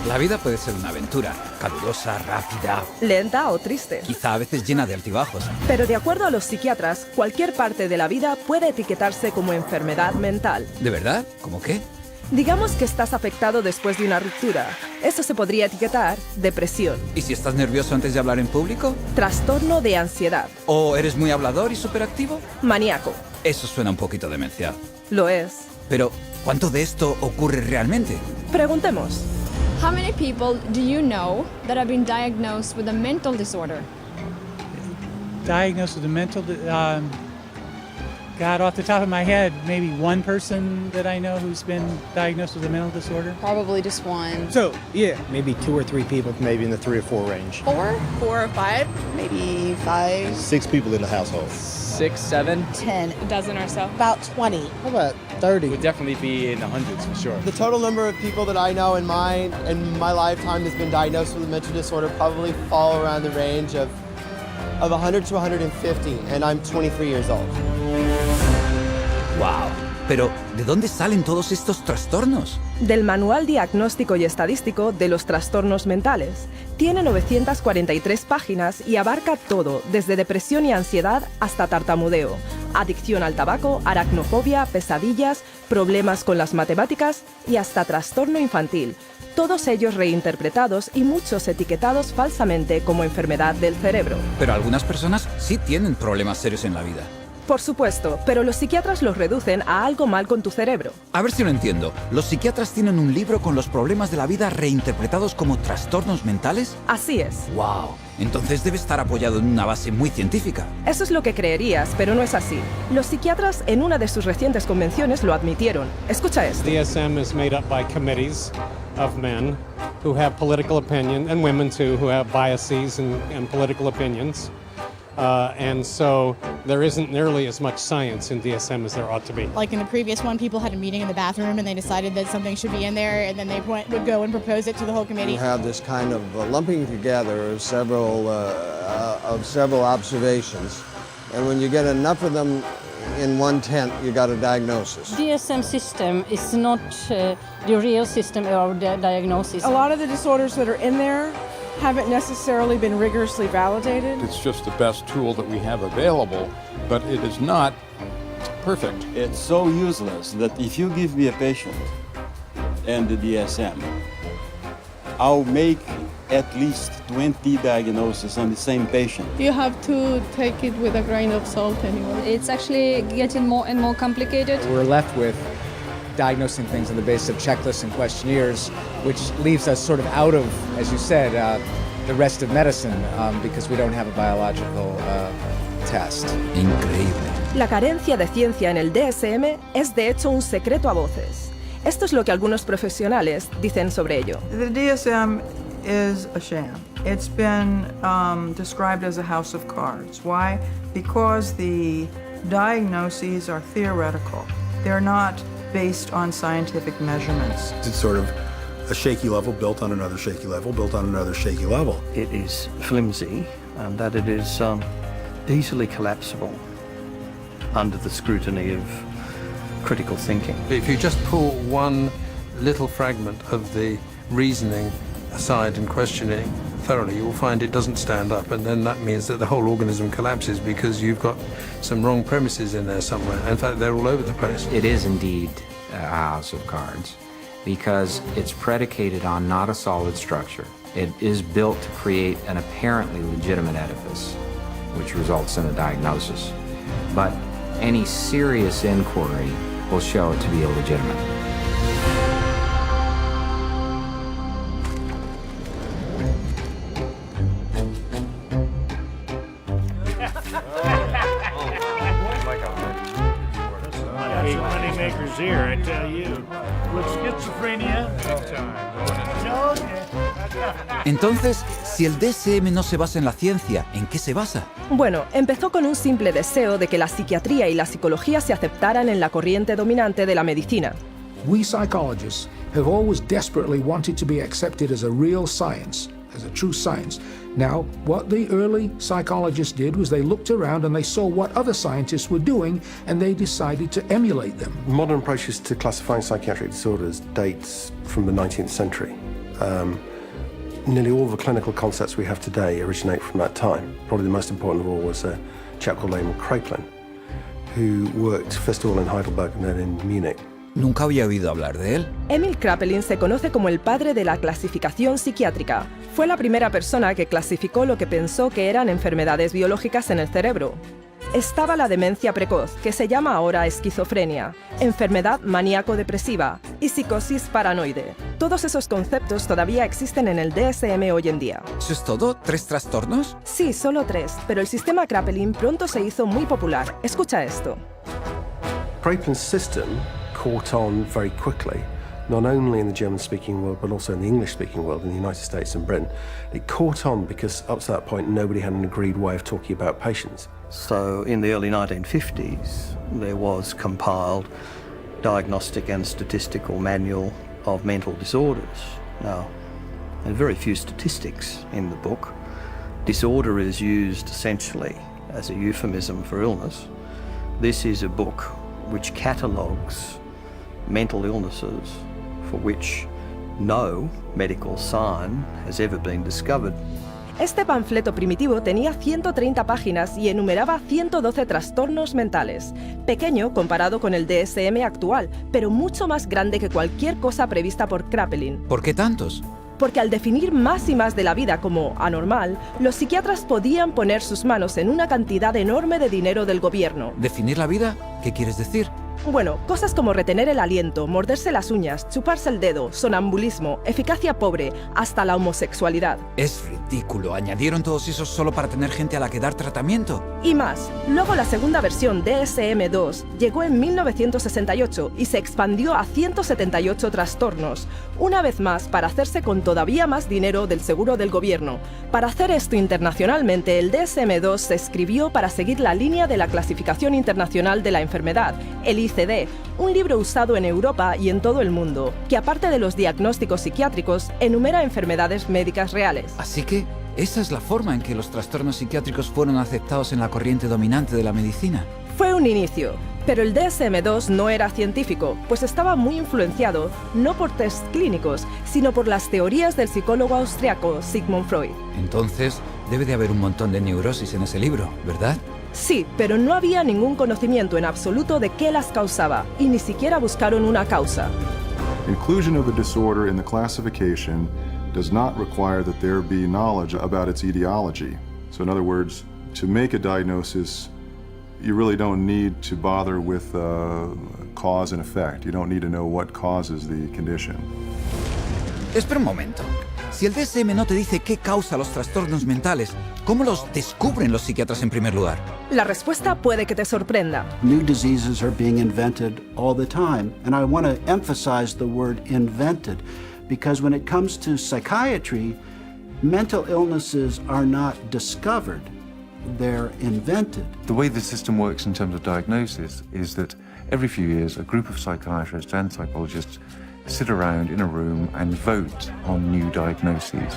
La vida puede ser una aventura, calurosa, rápida, Lenta o triste. quizá a veces llena de altibajos. Pero de acuerdo a los psiquiatras, cualquier parte de la vida puede etiquetarse como enfermedad mental. ¿De verdad? ¿Cómo qué? Digamos que estás afectado después de una ruptura. Eso se podría etiquetar depresión, ¿Y si estás nervioso antes de hablar en público? trastorno de ansiedad, ¿O eres muy hablador y superactivo? maníaco. Eso suena un poquito demencial. Lo es. Pero, ¿cuánto de esto ocurre realmente? Preguntemos. How many people do you know that have been diagnosed with a mental disorder? Diagnosed with a mental, God, off the top of my head, maybe one person that I know who's been diagnosed with a mental disorder. Probably just one. So, yeah, maybe 2 or 3 people, maybe in the 3 or 4 range. 4 or 5, maybe 5. 6 people in the household. 6, 7. 10. A dozen or so. About 20. How about 30? Would definitely be in the hundreds for sure. The total number of people that I know in my lifetime has been diagnosed with a mental disorder probably fall around the range of 100 to 150, and I'm 23 years old. ¡Wow! Pero, ¿de dónde salen todos estos trastornos? Del Manual Diagnóstico y Estadístico de los Trastornos Mentales. Tiene 943 páginas y abarca todo, desde depresión y ansiedad hasta tartamudeo, adicción al tabaco, aracnofobia, pesadillas, problemas con las matemáticas y hasta trastorno infantil. Todos ellos reinterpretados y muchos etiquetados falsamente como enfermedad del cerebro. Pero algunas personas sí tienen problemas serios en la vida. Por supuesto, pero los psiquiatras los reducen a algo mal con tu cerebro. A ver si lo entiendo. ¿Los psiquiatras tienen un libro con los problemas de la vida reinterpretados como trastornos mentales? Así es. ¡Wow! Entonces debe estar apoyado en una base muy científica. Eso es lo que creerías, pero no es así. Los psiquiatras en una de sus recientes convenciones lo admitieron. Escucha esto. DSM is made up by committees of men who have political opinion, and women too, who have biases and political opinions. And so there isn't nearly as much science in DSM as there ought to be. Like in the previous one, people had a meeting in the bathroom and they decided that something should be in there, and then they would go and propose it to the whole committee. You have this kind of lumping together of several observations, and when you get enough of them in one tent, you got a diagnosis. DSM system is not the real system of diagnosis. A lot of the disorders that are in there haven't necessarily been rigorously validated. It's just the best tool that we have available, but it is not perfect. It's so useless that if you give me a patient and the DSM, I'll make at least 20 diagnoses on the same patient. You have to take it with a grain of salt anyway. It's actually getting more and more complicated. We're left with diagnosing things on the basis of checklists and questionnaires, which leaves us sort of out of, as you said, the rest of medicine because we don't have a biological test. Increíble. La carencia de ciencia en el DSM es de hecho un secreto a voces. Esto es lo que algunos profesionales dicen sobre ello. The DSM is a sham. It's been described as a house of cards. Why? Because the diagnoses are theoretical. They're not based on scientific measurements. It's sort of a shaky level built on another shaky level, built on another shaky level. It is flimsy and that it is easily collapsible under the scrutiny of critical thinking. If you just pull one little fragment of the reasoning aside and question it thoroughly, you will find it doesn't stand up, and then that means that the whole organism collapses because you've got some wrong premises in there somewhere. In fact, they're all over the place. It is indeed a house of cards because it's predicated on not a solid structure. It is built to create an apparently legitimate edifice, which results in a diagnosis. But any serious inquiry will show it to be illegitimate. Moneymakers here, I tell you. With schizophrenia. Entonces, si el DSM no se basa en la ciencia, ¿en qué se basa? Bueno, empezó con un simple deseo de que la psiquiatría y la psicología se aceptaran en la corriente dominante de la medicina. We psychologists have always desperately wanted to be accepted as a real science, as a true science. Now, what the early psychologists did was they looked around and they saw what other scientists were doing and they decided to emulate them. Modern approaches to classifying psychiatric disorders dates from the 19th century. Nearly all the clinical concepts we have today originate from that time. Probably the most important of all was a chap called Emil Kraepelin, who worked first of all in Heidelberg and then in Munich. Nunca había oído hablar de él. Emil Kraepelin se conoce como el padre de la clasificación psiquiátrica. Fue la primera persona que clasificó lo que pensó que eran enfermedades biológicas en el cerebro. Estaba la demencia precoz, que se llama ahora esquizofrenia, enfermedad maníaco-depresiva y psicosis paranoide. Todos esos conceptos todavía existen en el DSM hoy en día. ¿Eso es todo? ¿3 trastornos? Sí, solo 3, pero el sistema Kraepelin pronto se hizo muy popular. Escucha esto. Kraepelin's system caught on very quickly, not only in the German-speaking world, but also in the English-speaking world, in the United States and Britain. It caught on because up to that point, nobody had an agreed way of talking about patients. So in the early 1950s, there was compiled Diagnostic and Statistical Manual of Mental Disorders. Now, there are very few statistics in the book. Disorder is used essentially as a euphemism for illness. This is a book which catalogues mental illnesses for which no medical sign has ever been discovered. Este panfleto primitivo tenía 130 páginas y enumeraba 112 trastornos mentales. Pequeño comparado con el DSM actual, pero mucho más grande que cualquier cosa prevista por Kraepelin. ¿Por qué tantos? Porque al definir más y más de la vida como anormal, los psiquiatras podían poner sus manos en una cantidad enorme de dinero del gobierno. ¿Definir la vida? ¿Qué quieres decir? Bueno, cosas como retener el aliento, morderse las uñas, chuparse el dedo, sonambulismo, eficacia pobre, hasta la homosexualidad. Es ridículo. ¿Añadieron todos esos solo para tener gente a la que dar tratamiento? Y más. Luego la segunda versión DSM-2 llegó en 1968 y se expandió a 178 trastornos. Una vez más, para hacerse con todavía más dinero del seguro del gobierno. Para hacer esto internacionalmente, el DSM-2 se escribió para seguir la línea de la Clasificación Internacional de la Enfermedad, el ICD, un libro usado en Europa y en todo el mundo, que aparte de los diagnósticos psiquiátricos, enumera enfermedades médicas reales. Así que, esa es la forma en que los trastornos psiquiátricos fueron aceptados en la corriente dominante de la medicina. Fue un inicio, pero el DSM-2 no era científico, pues estaba muy influenciado no por tests clínicos, sino por las teorías del psicólogo austriaco Sigmund Freud. Entonces, debe de haber un montón de neurosis en ese libro, ¿verdad? Sí, pero no había ningún conocimiento en absoluto de qué las causaba, y ni siquiera buscaron una causa. Inclusion of a disorder in the classification does not require that there be knowledge about its etiology. So in other words, to make a diagnosis, you really don't need to bother with cause and effect. You don't need to know what causes the condition. Espera un momento. Si el DSM no te dice qué causa los trastornos mentales, ¿cómo los descubren los psiquiatras en primer lugar? La respuesta puede que te sorprenda. New diseases are being invented all the time, and I want to emphasize the word invented, because when it comes to psychiatry, mental illnesses are not discovered, they're invented. The way the system works in terms of diagnosis is that every few years a group of psychiatrists and psychologists sit around in a room and vote on new diagnoses.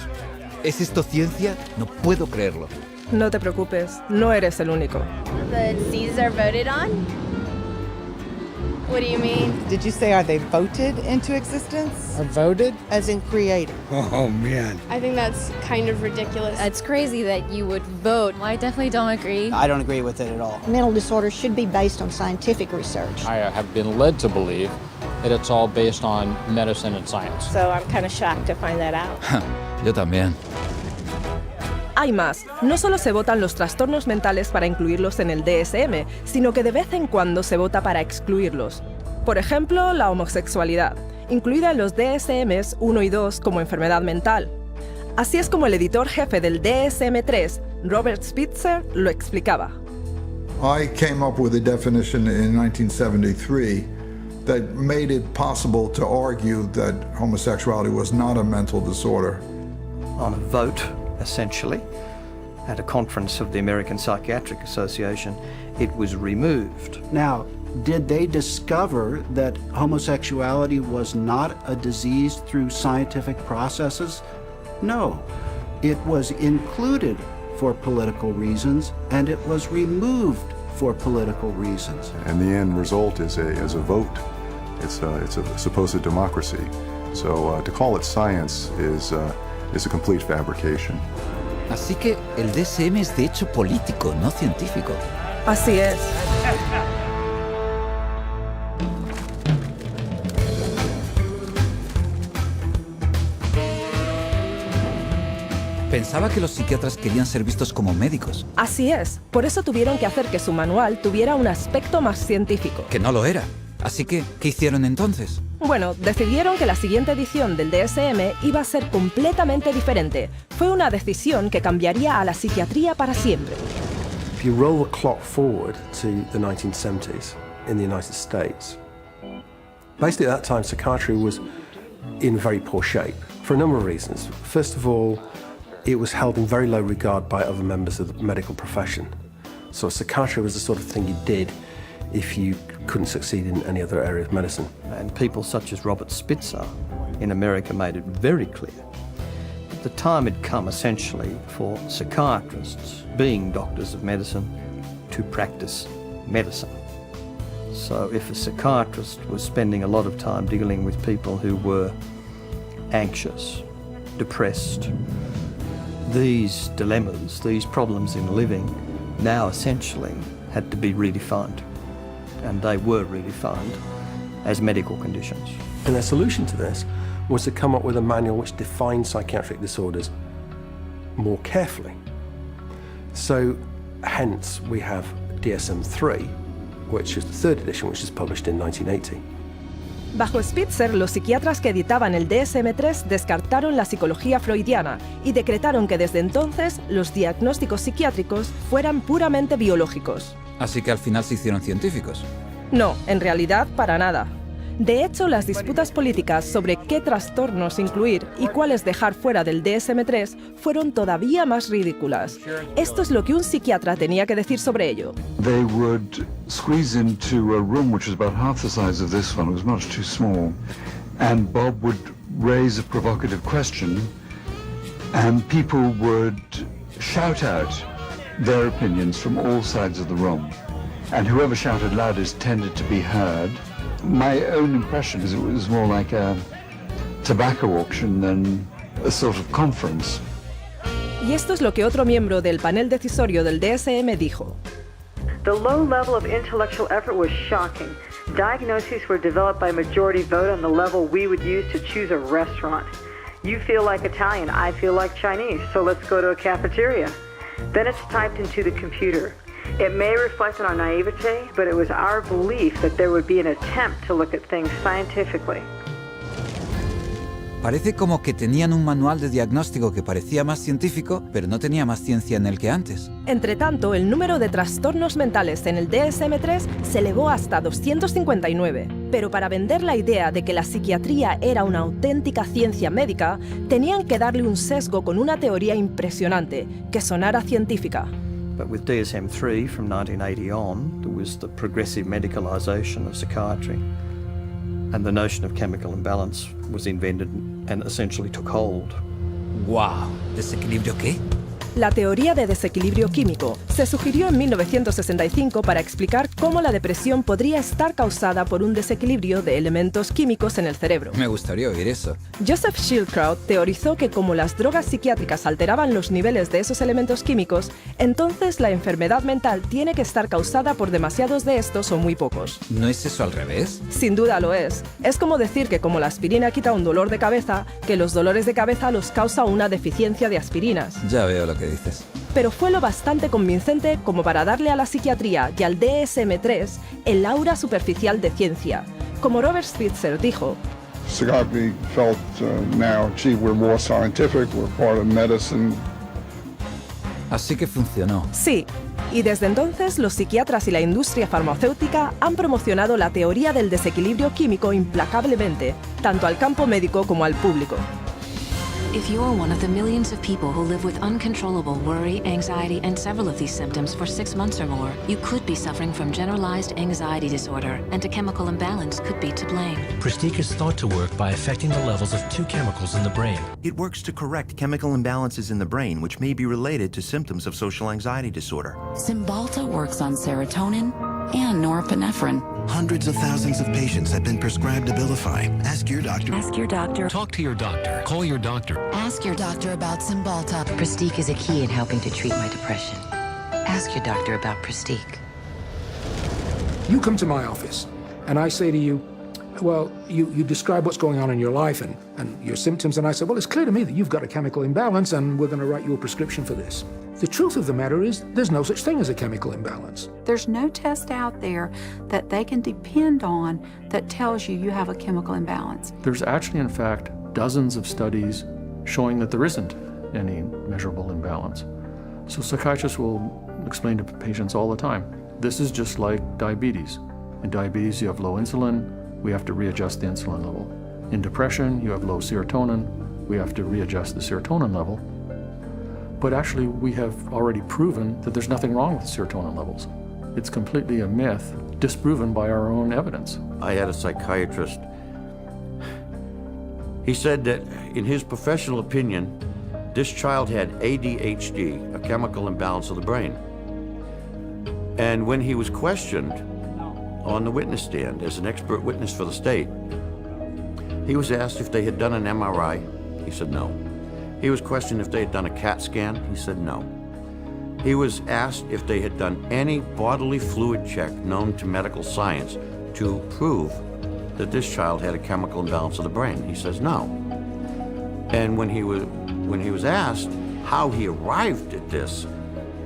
¿Es esto ciencia? No puedo creerlo. No te preocupes, no eres el único. The diseases are voted on? What do you mean? Did you say are they voted into existence? Are voted? As in created. Oh, man. I think that's kind of ridiculous. It's crazy that you would vote. I definitely don't agree. I don't agree with it at all. Mental disorders should be based on scientific research. I have been led to believe that it's all based on medicine and science. So I'm kind of shocked to find that out. Yo también. Hay más, no solo se votan los trastornos mentales para incluirlos en el DSM, sino que de vez en cuando se vota para excluirlos. Por ejemplo, la homosexualidad, incluida en los DSMs 1 y 2 como enfermedad mental. Así es como el editor jefe del DSM-3, Robert Spitzer, lo explicaba. I came up with a definition in 1973 that made it possible to argue that homosexuality was not a mental disorder. On a vote, essentially, at a conference of the American Psychiatric Association, it was removed. Now, did they discover that homosexuality was not a disease through scientific processes? No. It was included for political reasons, and it was removed for political reasons. And the end result is a vote. It's a supposed democracy. So to call it science is a complete fabrication. Así que el DSM es de hecho político, no científico. Así es. Pensaba que los psiquiatras querían ser vistos como médicos. Así es. Por eso tuvieron que hacer que su manual tuviera un aspecto más científico. Que no lo era. Así que, ¿qué hicieron entonces? Bueno, decidieron que la siguiente edición del DSM iba a ser completamente diferente. Fue una decisión que cambiaría a la psiquiatría para siempre. If you roll the clock forward to the 1970s in the United States, basically at that time psychiatry was in very poor shape for a number of reasons. First of all, it was held in very low regard by other members of the medical profession. So psychiatry was the sort of thing you did if you couldn't succeed in any other area of medicine. And people such as Robert Spitzer in America made it very clear that the time had come essentially for psychiatrists, being doctors of medicine, to practice medicine. So if a psychiatrist was spending a lot of time dealing with people who were anxious, depressed, these dilemmas, these problems in living, now essentially had to be redefined. And they were redefined as medical conditions. And their solution to this was to come up with a manual which defined psychiatric disorders more carefully. So, hence, we have DSM-3, which is the third edition, which is published in 1980. Bajo Spitzer, los psiquiatras que editaban el DSM-3 descartaron la psicología freudiana y decretaron que desde entonces los diagnósticos psiquiátricos fueran puramente biológicos. Así que al final se hicieron científicos. No, en realidad para nada. De hecho, las disputas políticas sobre qué trastornos incluir y cuáles dejar fuera del DSM-3 fueron todavía más ridículas. Esto es lo que un psiquiatra tenía que decir sobre ello. They would squeeze into a room which was about half the size of this one. It was much too small. And Bob would raise a provocative question, and people would shout out their opinions from all sides of the room. And whoever shouted loudest tended to be heard. My own impression is it was more like a tobacco auction than a sort of conference. Y esto es lo que otro miembro del panel decisorio del DSM dijo. The low level of intellectual effort was shocking. Diagnoses were developed by majority vote on the level we would use to choose a restaurant. You feel like Italian, I feel like Chinese, so let's go to a cafeteria. Then it's typed into the computer. It may reflect on our naivete, but it was our belief that there would be an attempt to look at things scientifically. Parece como que tenían un manual de diagnóstico que parecía más científico, pero no tenía más ciencia en él que antes. Entre tanto, el número de trastornos mentales en el DSM-3 se elevó hasta 259. Pero para vender la idea de que la psiquiatría era una auténtica ciencia médica, tenían que darle un sesgo con una teoría impresionante, que sonara científica. But with DSM-3 from 1980 on, there was the progressive medicalisation of psychiatry. And the notion of chemical imbalance was invented and essentially took hold. ¡Wow! ¿Desequilibrio qué? La teoría de desequilibrio químico se sugirió en 1965 para explicar cómo la depresión podría estar causada por un desequilibrio de elementos químicos en el cerebro. Me gustaría oír eso. Joseph Schildkraut teorizó que como las drogas psiquiátricas alteraban los niveles de esos elementos químicos, entonces la enfermedad mental tiene que estar causada por demasiados de estos o muy pocos. ¿No es eso al revés? Sin duda lo es. Es como decir que como la aspirina quita un dolor de cabeza, que los dolores de cabeza los causa una deficiencia de aspirinas. Ya veo lo que dices. Pero fue lo bastante convincente como para darle a la psiquiatría y al DSM-3 el aura superficial de ciencia. Como Robert Spitzer dijo, Psychiatry felt now, gee, we're more scientific, we're part of medicine. Así que funcionó. Sí, y desde entonces los psiquiatras y la industria farmacéutica han promocionado la teoría del desequilibrio químico implacablemente, tanto al campo médico como al público. If you're one of the millions of people who live with uncontrollable worry, anxiety, and several of these symptoms for 6 months or more, you could be suffering from generalized anxiety disorder, and a chemical imbalance could be to blame. Pristiq is thought to work by affecting the levels of 2 chemicals in the brain. It works to correct chemical imbalances in the brain, which may be related to symptoms of social anxiety disorder. Cymbalta works on serotonin, and norepinephrine. Hundreds of thousands of patients have been prescribed Abilify. Ask your doctor. Ask your doctor. Talk to your doctor. Call your doctor. Ask your doctor about Cymbalta. Pristiq is a key in helping to treat my depression. Ask your doctor about Pristiq. You come to my office, and I say to you, well, you describe what's going on in your life and your symptoms, and I say, well, it's clear to me that you've got a chemical imbalance, and we're going to write you a prescription for this. The truth of the matter is, there's no such thing as a chemical imbalance. There's no test out there that they can depend on that tells you you have a chemical imbalance. There's actually, in fact, dozens of studies showing that there isn't any measurable imbalance. So psychiatrists will explain to patients all the time, this is just like diabetes. In diabetes, you have low insulin, we have to readjust the insulin level. In depression, you have low serotonin, we have to readjust the serotonin level. But actually, we have already proven that there's nothing wrong with serotonin levels. It's completely a myth, disproven by our own evidence. I had a psychiatrist. He said that, in his professional opinion, this child had ADHD, a chemical imbalance of the brain. And when he was questioned on the witness stand as an expert witness for the state, he was asked if they had done an MRI. He said no. He was questioned if they had done a CAT scan. He said no. He was asked if they had done any bodily fluid check known to medical science to prove that this child had a chemical imbalance of the brain. He says no. And when he was asked how he arrived at this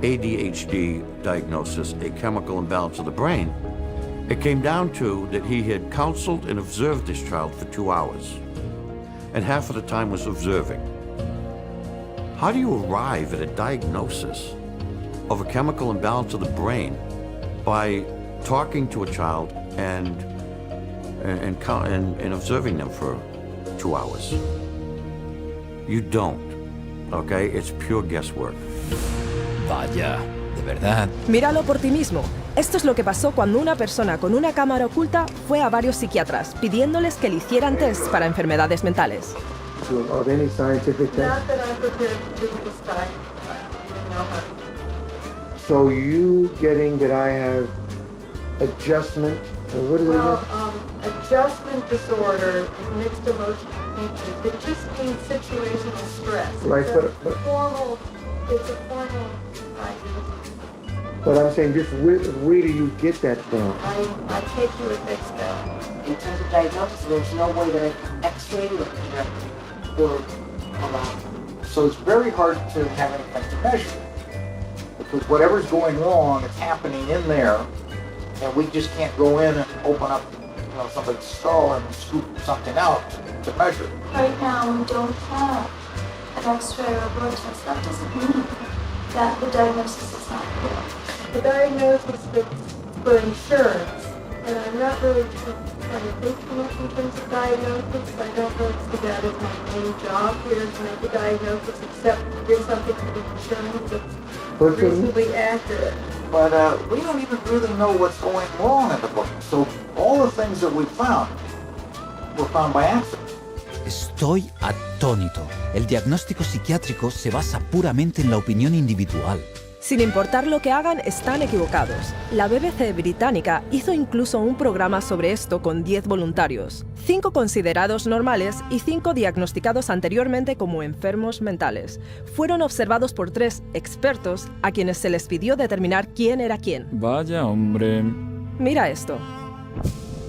ADHD diagnosis, a chemical imbalance of the brain, it came down to that he had counseled and observed this child for 2 hours, and half of the time was observing. How do you arrive at a diagnosis of a chemical imbalance of the brain by talking to a child and observing them for 2 hours? You don't, okay? It's pure guesswork. Vaya, de verdad. Míralo por ti mismo. Esto es lo que pasó cuando una persona con una cámara oculta fue a varios psiquiatras pidiéndoles que le hicieran test para enfermedades mentales. Of any scientific test? Not that I'm prepared to do this time. So you getting that I have adjustment, what is it? Adjustment disorder is mixed emotional thinking. It just means situational stress. Right, It's a formal diagnosis. But I'm saying, just where do you get that from? I take you at face value. In terms of diagnosis, there's no way that I can x-ray or correct or allow. So it's very hard to have anything to measure, because whatever's going wrong is happening in there, and we just can't go in and open up, somebody's skull and scoop something out to measure. Right now, we don't have an X-ray or blood test. That doesn't mean that the diagnosis is not correct. The diagnosis is for insurance, and I'm not really trying to think too much in terms of diagnosis. I don't really see that as my main job here, to make a diagnosis, except to give something to the insurance that's reasonably accurate. But we don't even really know what's going wrong in the book. So all the things that we found were found by accident. Estoy atónito. El diagnóstico psiquiátrico se basa puramente en la opinión individual. Sin importar lo que hagan, están equivocados. La BBC británica hizo incluso un programa sobre esto con 10 voluntarios, 5 considerados normales y 5 diagnosticados anteriormente como enfermos mentales. Fueron observados por 3 expertos a quienes se les pidió determinar quién era quién. Vaya hombre. Mira esto.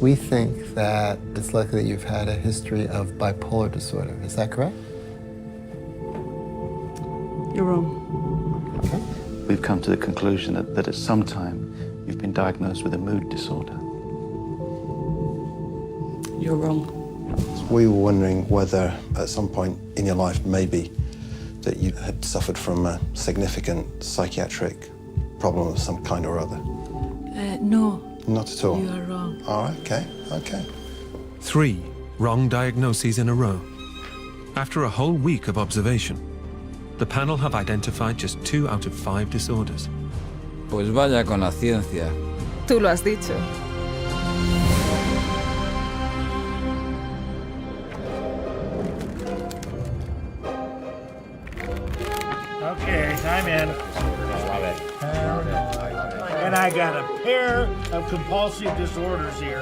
We think that it's likely that you've had a history of bipolar disorder. Is that correct? You're wrong. Okay. We've come to the conclusion that at some time you've been diagnosed with a mood disorder. You're wrong. We were wondering whether at some point in your life maybe that you had suffered from a significant psychiatric problem of some kind or other. No. Not at all? You are wrong. All right, okay. 3 wrong diagnoses in a row. After a whole week of observation, the panel have identified just 2 out of 5 disorders. Pues vaya con la ciencia. Tú lo has dicho. Okay, time in. And I got a pair of compulsive disorders here.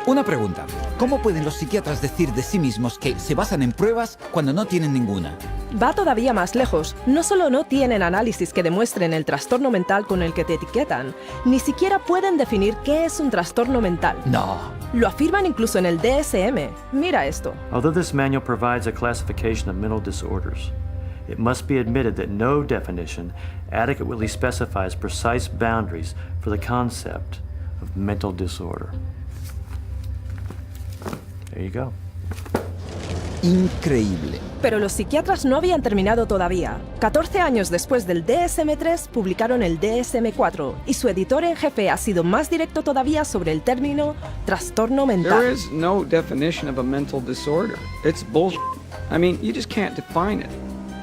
Una pregunta. ¿Cómo pueden los psiquiatras decir de sí mismos que se basan en pruebas cuando no tienen ninguna? Va todavía más lejos. No solo no tienen análisis que demuestren el trastorno mental con el que te etiquetan, ni siquiera pueden definir qué es un trastorno mental. No. Lo afirman incluso en el DSM. Mira esto. Although this manual provides a classification of mental disorders, it must be admitted that no definition adequately specifies precise boundaries for the concept of mental disorder. There you go. Increíble. Pero los psiquiatras no habían terminado todavía. 14 años después del DSM-3 publicaron el DSM-4 y su editor en jefe ha sido más directo todavía sobre el término trastorno mental. There is no definition of a mental disorder. It's bullshit. I mean, you just can't define it.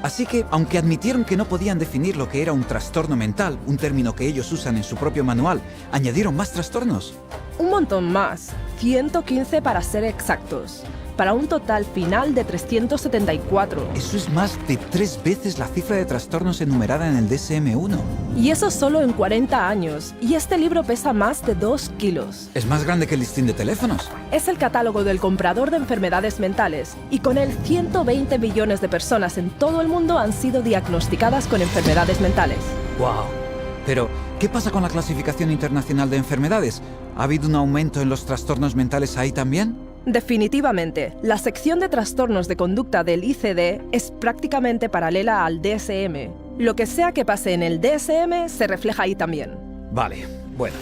Así que, aunque admitieron que no podían definir lo que era un trastorno mental, un término que ellos usan en su propio manual, añadieron más trastornos. Un montón más, 115 para ser exactos, para un total final de 374. Eso es más de 3 veces la cifra de trastornos enumerada en el DSM-1. Y eso solo en 40 años, y este libro pesa más de 2 kilos. Es más grande que el listín de teléfonos. Es el catálogo del comprador de enfermedades mentales, y con él 120 millones de personas en todo el mundo han sido diagnosticadas con enfermedades mentales. ¡Wow! Pero, ¿qué pasa con la clasificación internacional de enfermedades? ¿Ha habido un aumento en los trastornos mentales ahí también? Definitivamente, la sección de trastornos de conducta del ICD es prácticamente paralela al DSM. Lo que sea que pase en el DSM se refleja ahí también. Vale, bueno.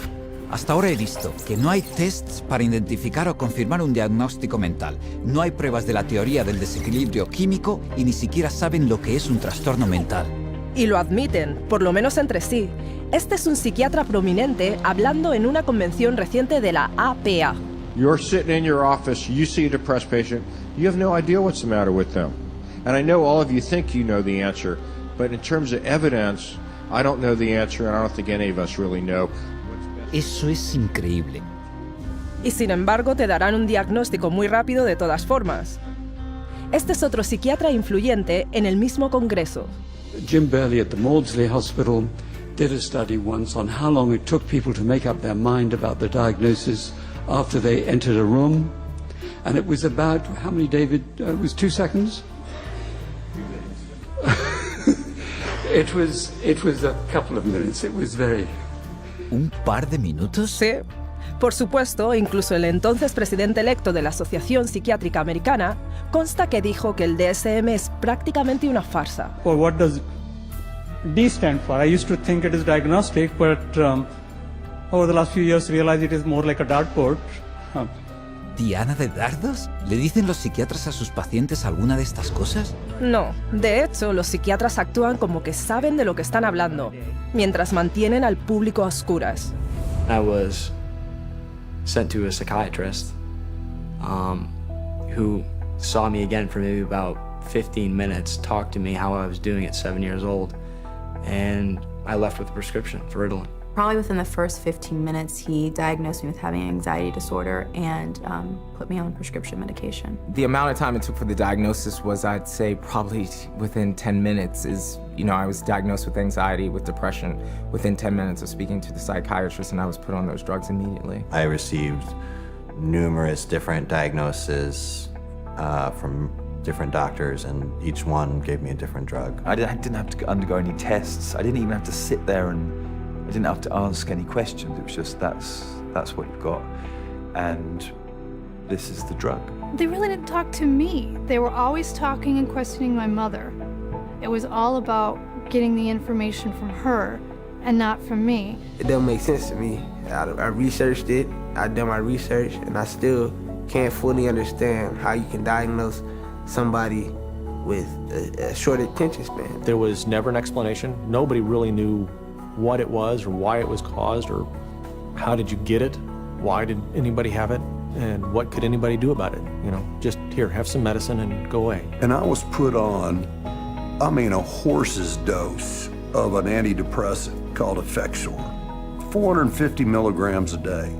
Hasta ahora he visto que no hay tests para identificar o confirmar un diagnóstico mental. No hay pruebas de la teoría del desequilibrio químico y ni siquiera saben lo que es un trastorno mental. Y lo admiten, por lo menos entre sí. Este es un psiquiatra prominente hablando en una convención reciente de la APA. You're sitting in your office, you see a depressed patient, you have no idea what's the matter with them. And I know all of you think you know the answer, but in terms of evidence, I don't know the answer and I don't think any of us really know. Eso es increíble. Y sin embargo te darán un diagnóstico muy rápido de todas formas. Este es otro psiquiatra influyente en el mismo congreso. Jim Burley at the Maudsley Hospital did a study once on how long it took people to make up their mind about the diagnosis after they entered a room, and it was about, how many, David? It was 2 seconds? It was a couple of minutes. It was very... ¿Un par de minutos? Sí. Por supuesto, incluso el entonces presidente electo de la Asociación Psiquiátrica Americana consta que dijo que el DSM es prácticamente una farsa. Well, what does D stand for? I used to think it is diagnostic, but over the last few years realized it is more like a dartboard. ¿Diana de dardos? ¿Le dicen los psiquiatras a sus pacientes alguna de estas cosas? No, de hecho, los psiquiatras actúan como que saben de lo que están hablando, mientras mantienen al público a oscuras. I was sent to a psychiatrist who saw me again for maybe about 15 minutes, talked to me how I was doing at 7 years old, and I left with a prescription for Ritalin. Probably within the first 15 minutes, he diagnosed me with having an anxiety disorder and put me on prescription medication. The amount of time it took for the diagnosis was, I'd say, probably within 10 minutes I was diagnosed with anxiety, with depression, within 10 minutes of speaking to the psychiatrist, and I was put on those drugs immediately. I received numerous different diagnoses from different doctors, and each one gave me a different drug. I didn't have to undergo any tests. I didn't even have to sit there and I didn't have to ask any questions. It was just, that's what you've got, and this is the drug. They really didn't talk to me. They were always talking and questioning my mother. It was all about getting the information from her and not from me. It doesn't make sense to me. I researched it, I've done my research, and I still can't fully understand how you can diagnose somebody with a short attention span. There was never an explanation. Nobody really knew what it was or why it was caused or how did you get it, why did anybody have it, and what could anybody do about it. Just here, have some medicine and go away. And I was put on, a horse's dose of an antidepressant called Effexor, 450 milligrams a day.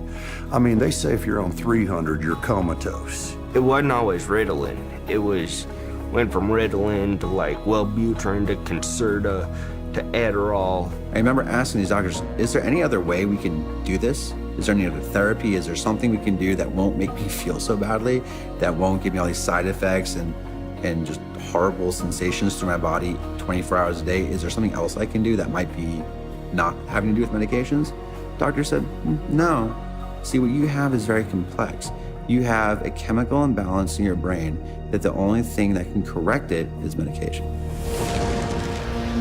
They say if you're on 300, you're comatose. It wasn't always Ritalin. It went from Ritalin to like Wellbutrin to Concerta to Adderall. I remember asking these doctors, is there any other way we can do this? Is there any other therapy? Is there something we can do that won't make me feel so badly, that won't give me all these side effects and just horrible sensations through my body 24 hours a day? Is there something else I can do that might be not having to do with medications? Doctor said, no. See, what you have is very complex. You have a chemical imbalance in your brain that the only thing that can correct it is medication.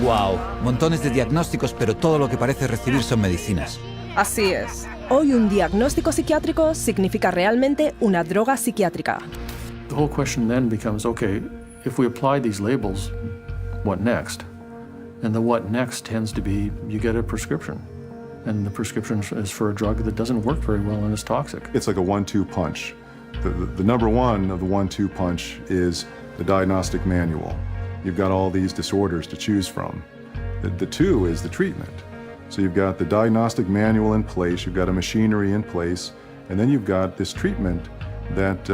Wow, montones de diagnósticos, pero todo lo que parece recibir son medicinas. Así es. Hoy un diagnóstico psiquiátrico significa realmente una droga psiquiátrica. The whole question then becomes, okay, if we apply these labels, what next? And the what next tends to be, you get a prescription. And the prescription is for a drug that doesn't work very well and is toxic. It's like a 1-2 punch. The number one of the 1-2 punch is the diagnostic manual. You've got all these disorders to choose from. The two is the treatment. So you've got the diagnostic manual in place, you've got a machinery in place, and then you've got this treatment that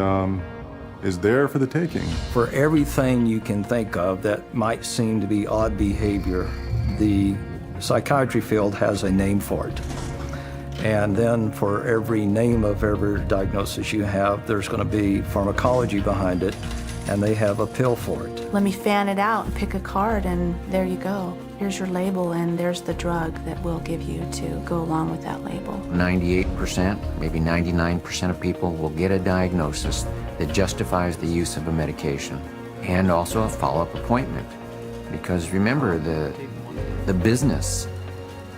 is there for the taking. For everything you can think of that might seem to be odd behavior, the psychiatry field has a name for it. And then for every name of every diagnosis you have, there's going to be pharmacology behind it, and they have a pill for it. Let me fan it out and pick a card, and there you go. Here's your label, and there's the drug that we'll give you to go along with that label. 98%, maybe 99% of people will get a diagnosis that justifies the use of a medication and also a follow-up appointment. Because remember, the business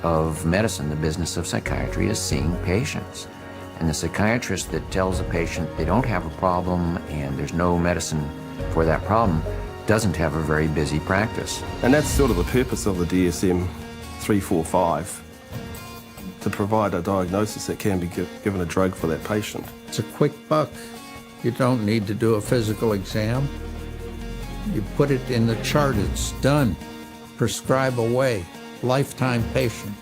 of medicine, the business of psychiatry, is seeing patients. And the psychiatrist that tells a patient they don't have a problem and there's no medicine for that problem doesn't have a very busy practice. And that's sort of the purpose of the DSM-345, to provide a diagnosis that can be given a drug for that patient. It's a quick buck. You don't need to do a physical exam. You put it in the chart, it's done. Prescribe away. Lifetime patient.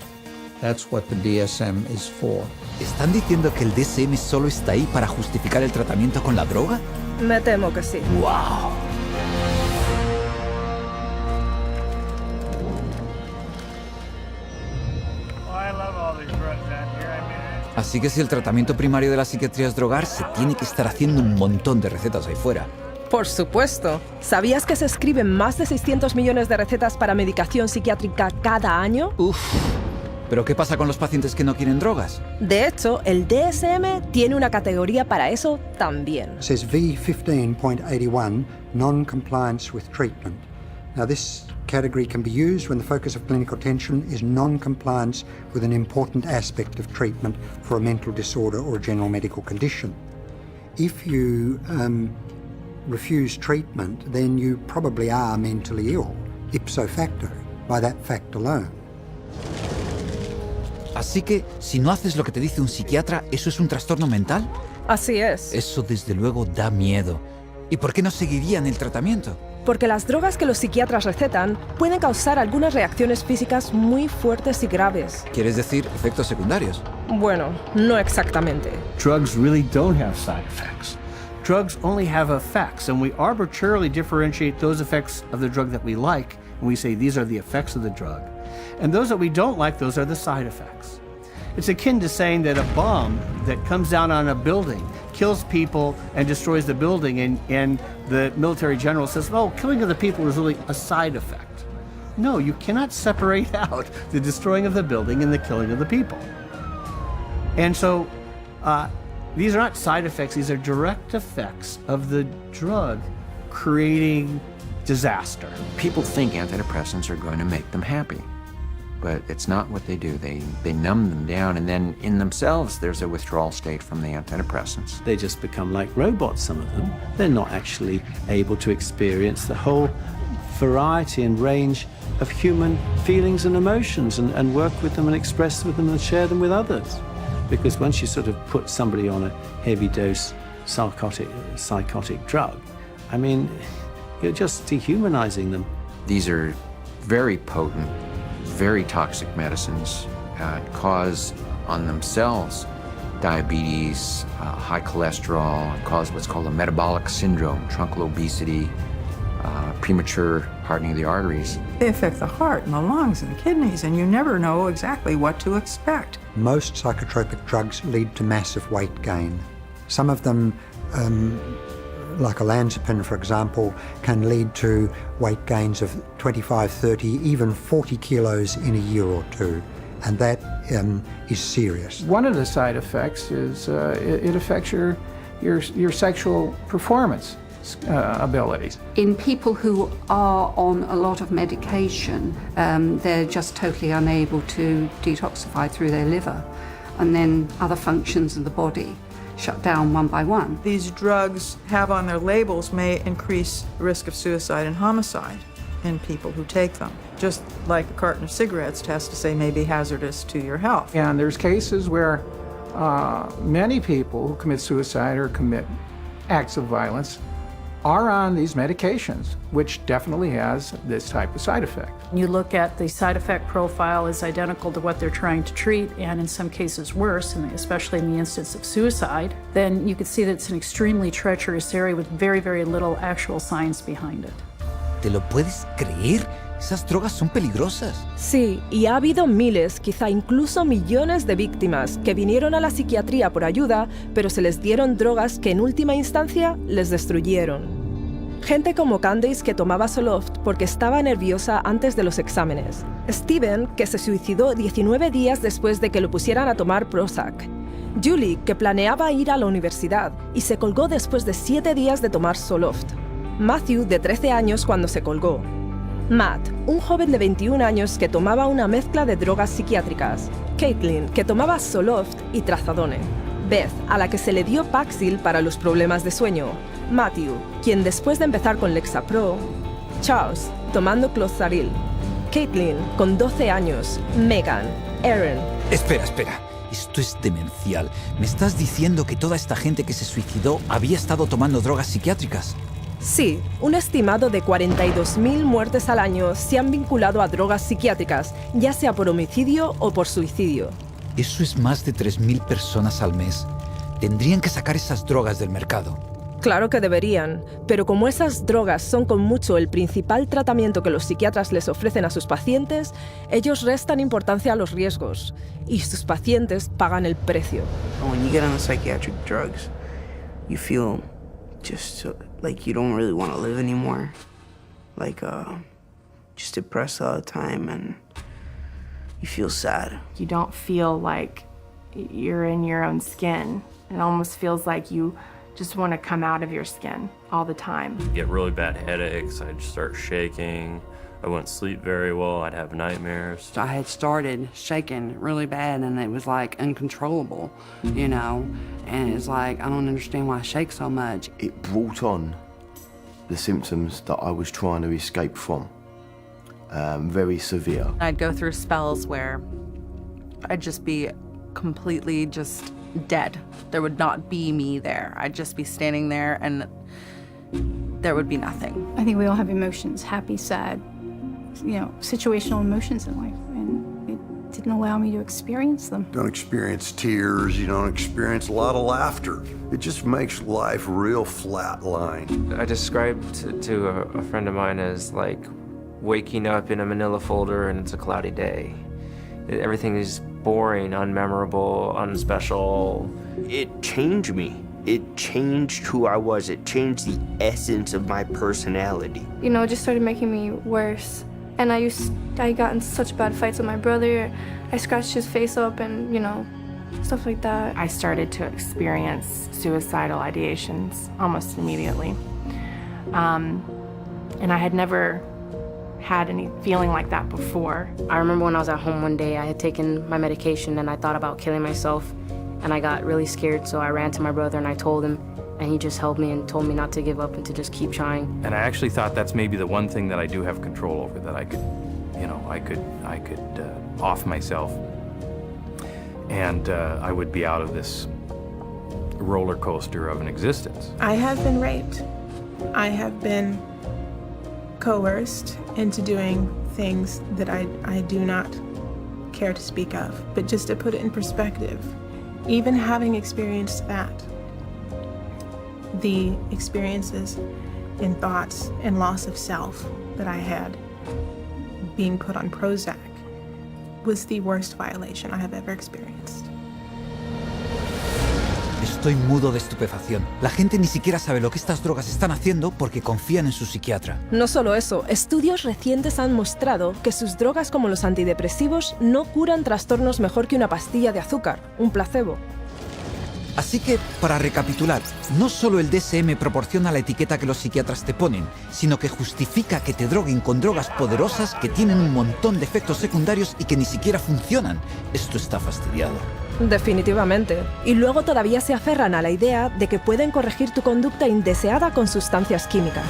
That's what the DSM is for. ¿Están diciendo que el DSM solo está ahí para justificar el tratamiento con la droga? Me temo que sí. ¡Wow! Así que si el tratamiento primario de la psiquiatría es drogar, se tiene que estar haciendo un montón de recetas ahí fuera. Por supuesto. ¿Sabías que se escriben más de 600 millones de recetas para medicación psiquiátrica cada año? Uf. ¿Pero qué pasa con los pacientes que no quieren drogas? De hecho, el DSM tiene una categoría para eso también. It says V15.81, non-compliance with treatment. Now this category can be used when the focus of clinical attention is non-compliance with an important aspect of treatment for a mental disorder or a general medical condition. If you refuse treatment, then you probably are mentally ill, ipso facto, by that fact alone. Así que, si no haces lo que te dice un psiquiatra, ¿eso es un trastorno mental? Así es. Eso desde luego da miedo. ¿Y por qué no seguirían el tratamiento? Porque las drogas que los psiquiatras recetan pueden causar algunas reacciones físicas muy fuertes y graves. ¿Quieres decir efectos secundarios? Bueno, no exactamente. Drugs really don't have side effects. Drugs only have effects, and we arbitrarily differentiate those effects of the drug that we like, and we say these are the effects of the drug. And those that we don't like, those are the side effects. It's akin to saying that a bomb that comes down on a building kills people and destroys the building, and the military general says, oh, killing of the people is really a side effect. No, you cannot separate out the destroying of the building and the killing of the people. And so these are not side effects, these are direct effects of the drug creating disaster. People think antidepressants are going to make them happy, but it's not what they do. They numb them down, and then in themselves there's a withdrawal state from the antidepressants. They just become like robots, some of them. They're not actually able to experience the whole variety and range of human feelings and emotions and work with them and express with them and share them with others. Because once you sort of put somebody on a heavy dose psychotic drug, I mean, you're just dehumanizing them. These are very potent, very toxic medicines, cause on themselves diabetes, high cholesterol, cause what's called a metabolic syndrome, truncal obesity, premature hardening of the arteries. They affect the heart and the lungs and the kidneys, and you never know exactly what to expect. Most psychotropic drugs lead to massive weight gain. Some of them, like olanzapine, for example, can lead to weight gains of 25, 30, even 40 kilos in a year or two. And that is serious. One of the side effects is it affects your sexual performance abilities. In people who are on a lot of medication, they're just totally unable to detoxify through their liver, and then other functions of the body shut down one by one. These drugs have on their labels may increase the risk of suicide and homicide in people who take them, just like a carton of cigarettes has to say may be hazardous to your health. And there's cases where many people who commit suicide or commit acts of violence are on these medications, which definitely has this type of side effect. You look at the side effect profile is identical to what they're trying to treat, and in some cases worse, and especially in the instance of suicide, then you could see that it's an extremely treacherous area with very, very little actual science behind it. ¿Te lo puedes creer? Esas drogas son peligrosas. Sí, y ha habido miles, quizá incluso millones de víctimas que vinieron a la psiquiatría por ayuda, pero se les dieron drogas que en última instancia les destruyeron. Gente como Candace, que tomaba Zoloft porque estaba nerviosa antes de los exámenes. Steven, que se suicidó 19 días después de que lo pusieran a tomar Prozac. Julie, que planeaba ir a la universidad y se colgó después de 7 días de tomar Zoloft. Matthew, de 13 años, cuando se colgó. Matt, un joven de 21 años que tomaba una mezcla de drogas psiquiátricas. Caitlin, que tomaba Zoloft y Trazadone. Beth, a la que se le dio Paxil para los problemas de sueño. Matthew, quien después de empezar con Lexapro. Charles, tomando Clozaril. Caitlin, con 12 años. Megan. Aaron. Espera. Esto es demencial. ¿Me estás diciendo que toda esta gente que se suicidó había estado tomando drogas psiquiátricas? Sí, un estimado de 42.000 muertes al año se han vinculado a drogas psiquiátricas, ya sea por homicidio o por suicidio. Eso es más de 3.000 personas al mes. Tendrían que sacar esas drogas del mercado. Claro que deberían, pero como esas drogas son con mucho el principal tratamiento que los psiquiatras les ofrecen a sus pacientes, ellos restan importancia a los riesgos, y sus pacientes pagan el precio. When you get on the psychiatric drugs, you feel just like you don't really want to live anymore. Like, just depressed all the time, and you feel sad. You don't feel like you're in your own skin. It almost feels like you just want to come out of your skin all the time. Get really bad headaches, I'd start shaking. I wouldn't sleep very well, I'd have nightmares. I had started shaking really bad, and it was like uncontrollable, you know? And it's like, I don't understand why I shake so much. It brought on the symptoms that I was trying to escape from, very severe. I'd go through spells where I'd just be completely just dead. There would not be me there. I'd just be standing there and there would be nothing. I think we all have emotions, happy, sad, situational emotions in life, and it didn't allow me to experience them. You don't experience tears, you don't experience a lot of laughter. It just makes life real flatline. I described to a friend of mine as like waking up in a manila folder and it's a cloudy day. Everything is boring, unmemorable, unspecial. It changed me. It changed who I was. It changed the essence of my personality. It just started making me worse. And I got in such bad fights with my brother. I scratched his face up and, stuff like that. I started to experience suicidal ideations almost immediately. And I had never had any feeling like that before. I remember when I was at home one day, I had taken my medication and I thought about killing myself, and I got really scared, so I ran to my brother and I told him, and he just held me and told me not to give up and to just keep trying. And I actually thought that's maybe the one thing that I do have control over, that I could, I could off myself, and I would be out of this roller coaster of an existence. I have been raped. I have been coerced into doing things that I do not care to speak of. But just to put it in perspective, even having experienced that, the experiences in thoughts and loss of self that I had. Being put on Prozac was the worst violation I have ever experienced. Estoy mudo de estupefacción. La gente ni siquiera sabe lo que estas drogas están haciendo porque confían en su psiquiatra. No solo eso, estudios recientes han mostrado que sus drogas como los antidepresivos no curan trastornos mejor que una pastilla de azúcar, un placebo. Así que, para recapitular, no solo el DSM proporciona la etiqueta que los psiquiatras te ponen, sino que justifica que te droguen con drogas poderosas que tienen un montón de efectos secundarios y que ni siquiera funcionan. Esto está fastidiado. Definitivamente. Y luego todavía se aferran a la idea de que pueden corregir tu conducta indeseada con sustancias químicas.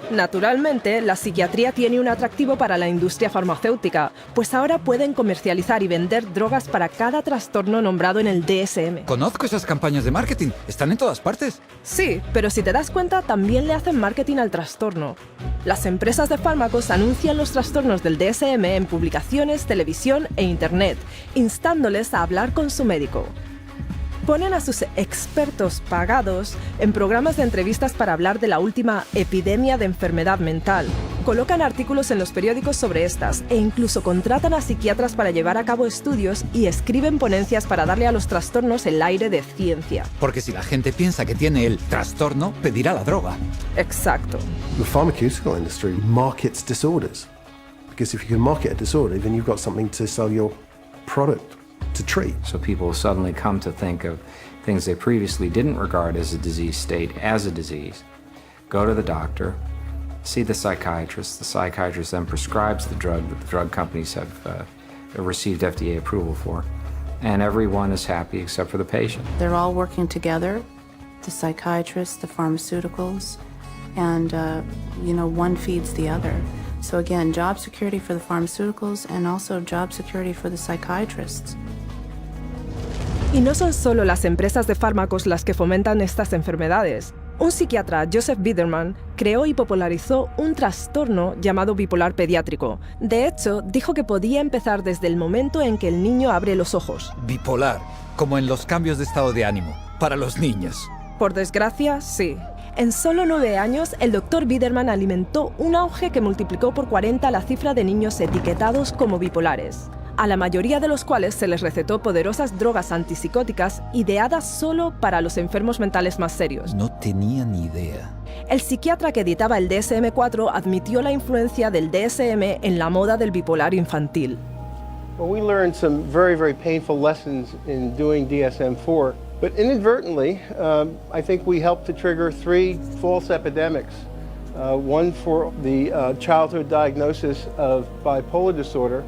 Naturalmente, la psiquiatría tiene un atractivo para la industria farmacéutica, pues ahora pueden comercializar y vender drogas para cada trastorno nombrado en el DSM. Conozco esas campañas de marketing, están en todas partes. Sí, pero si te das cuenta, también le hacen marketing al trastorno. Las empresas de fármacos anuncian los trastornos del DSM en publicaciones, televisión e internet, instándoles a hablar con su médico. Ponen a sus expertos pagados en programas de entrevistas para hablar de la última epidemia de enfermedad mental. Colocan artículos en los periódicos sobre estas e incluso contratan a psiquiatras para llevar a cabo estudios y escriben ponencias para darle a los trastornos el aire de ciencia. Porque si la gente piensa que tiene el trastorno, pedirá la droga. Exacto. The pharmaceutical industry markets disorders. Because if you can market a disorder, then you've got something to sell your product to treat. So people suddenly come to think of things they previously didn't regard as a disease state as a disease, go to the doctor, see the psychiatrist then prescribes the drug that the drug companies have received FDA approval for, and everyone is happy except for the patient. They're all working together, the psychiatrists, the pharmaceuticals, and one feeds the other. So again, job security for the pharmaceuticals and also job security for the psychiatrists. Y no son solo las empresas de fármacos las que fomentan estas enfermedades. Un psiquiatra, Joseph Biederman, creó y popularizó un trastorno llamado bipolar pediátrico. De hecho, dijo que podía empezar desde el momento en que el niño abre los ojos. Bipolar, como en los cambios de estado de ánimo, para los niños. Por desgracia, sí. En solo 9 años, el Dr. Biederman alimentó un auge que multiplicó por 40 la cifra de niños etiquetados como bipolares, a la mayoría de los cuales se les recetó poderosas drogas antipsicóticas ideadas solo para los enfermos mentales más serios. No tenía ni idea. El psiquiatra que editaba el DSM-4 admitió la influencia del DSM en la moda del bipolar infantil. Well, we learned some very, very painful lessons in doing DSM-4, but inadvertently, I think we helped to trigger 3 false epidemics. One for the childhood diagnosis of bipolar disorder.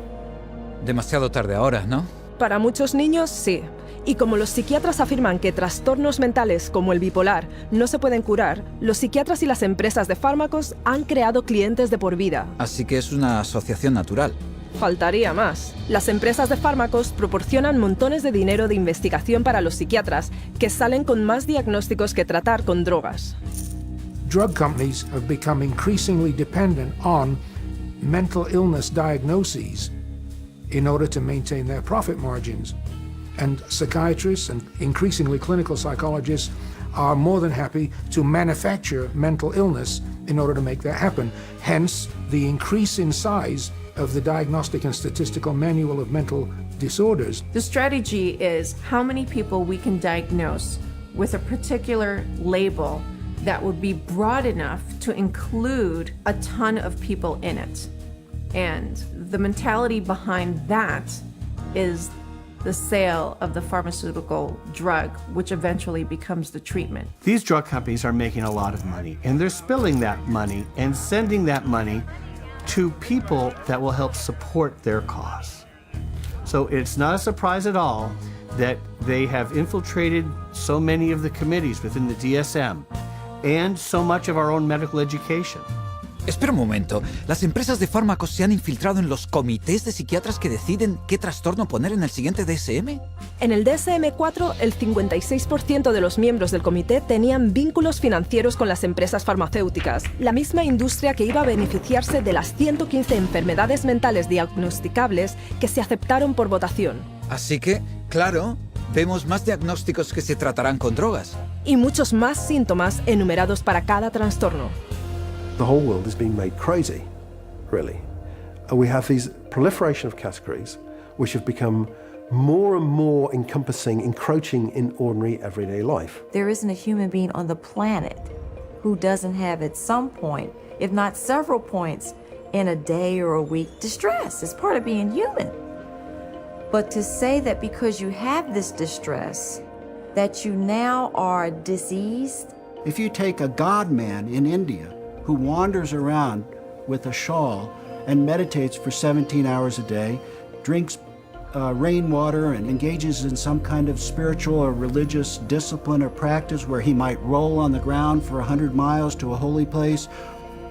Demasiado tarde ahora, ¿no? Para muchos niños, sí. Y como los psiquiatras afirman que trastornos mentales como el bipolar no se pueden curar, los psiquiatras y las empresas de fármacos han creado clientes de por vida. Así que es una asociación natural. Faltaría más. Las empresas de fármacos proporcionan montones de dinero de investigación para los psiquiatras que salen con más diagnósticos que tratar con drogas. Drug companies have become increasingly dependent on mental illness diagnoses in order to maintain their profit margins. And psychiatrists and increasingly clinical psychologists are more than happy to manufacture mental illness in order to make that happen. Hence, the increase in size of the Diagnostic and Statistical Manual of Mental Disorders. The strategy is how many people we can diagnose with a particular label that would be broad enough to include a ton of people in it. And the mentality behind that is the sale of the pharmaceutical drug, which eventually becomes the treatment. These drug companies are making a lot of money, and they're spilling that money and sending that money to people that will help support their cause. So it's not a surprise at all that they have infiltrated so many of the committees within the DSM and so much of our own medical education. Espera un momento, ¿las empresas de fármacos se han infiltrado en los comités de psiquiatras que deciden qué trastorno poner en el siguiente DSM? En el DSM-4, el 56% de los miembros del comité tenían vínculos financieros con las empresas farmacéuticas, la misma industria que iba a beneficiarse de las 115 enfermedades mentales diagnosticables que se aceptaron por votación. Así que, claro, vemos más diagnósticos que se tratarán con drogas. Y muchos más síntomas enumerados para cada trastorno. The whole world is being made crazy, really. We have these proliferation of categories which have become more and more encompassing, encroaching in ordinary everyday life. There isn't a human being on the planet who doesn't have at some point, if not several points, in a day or a week, distress. It's part of being human. But to say that because you have this distress, that you now are diseased. If you take a god man in India who wanders around with a shawl and meditates for 17 hours a day, drinks rainwater and engages in some kind of spiritual or religious discipline or practice where he might roll on the ground for 100 miles to a holy place,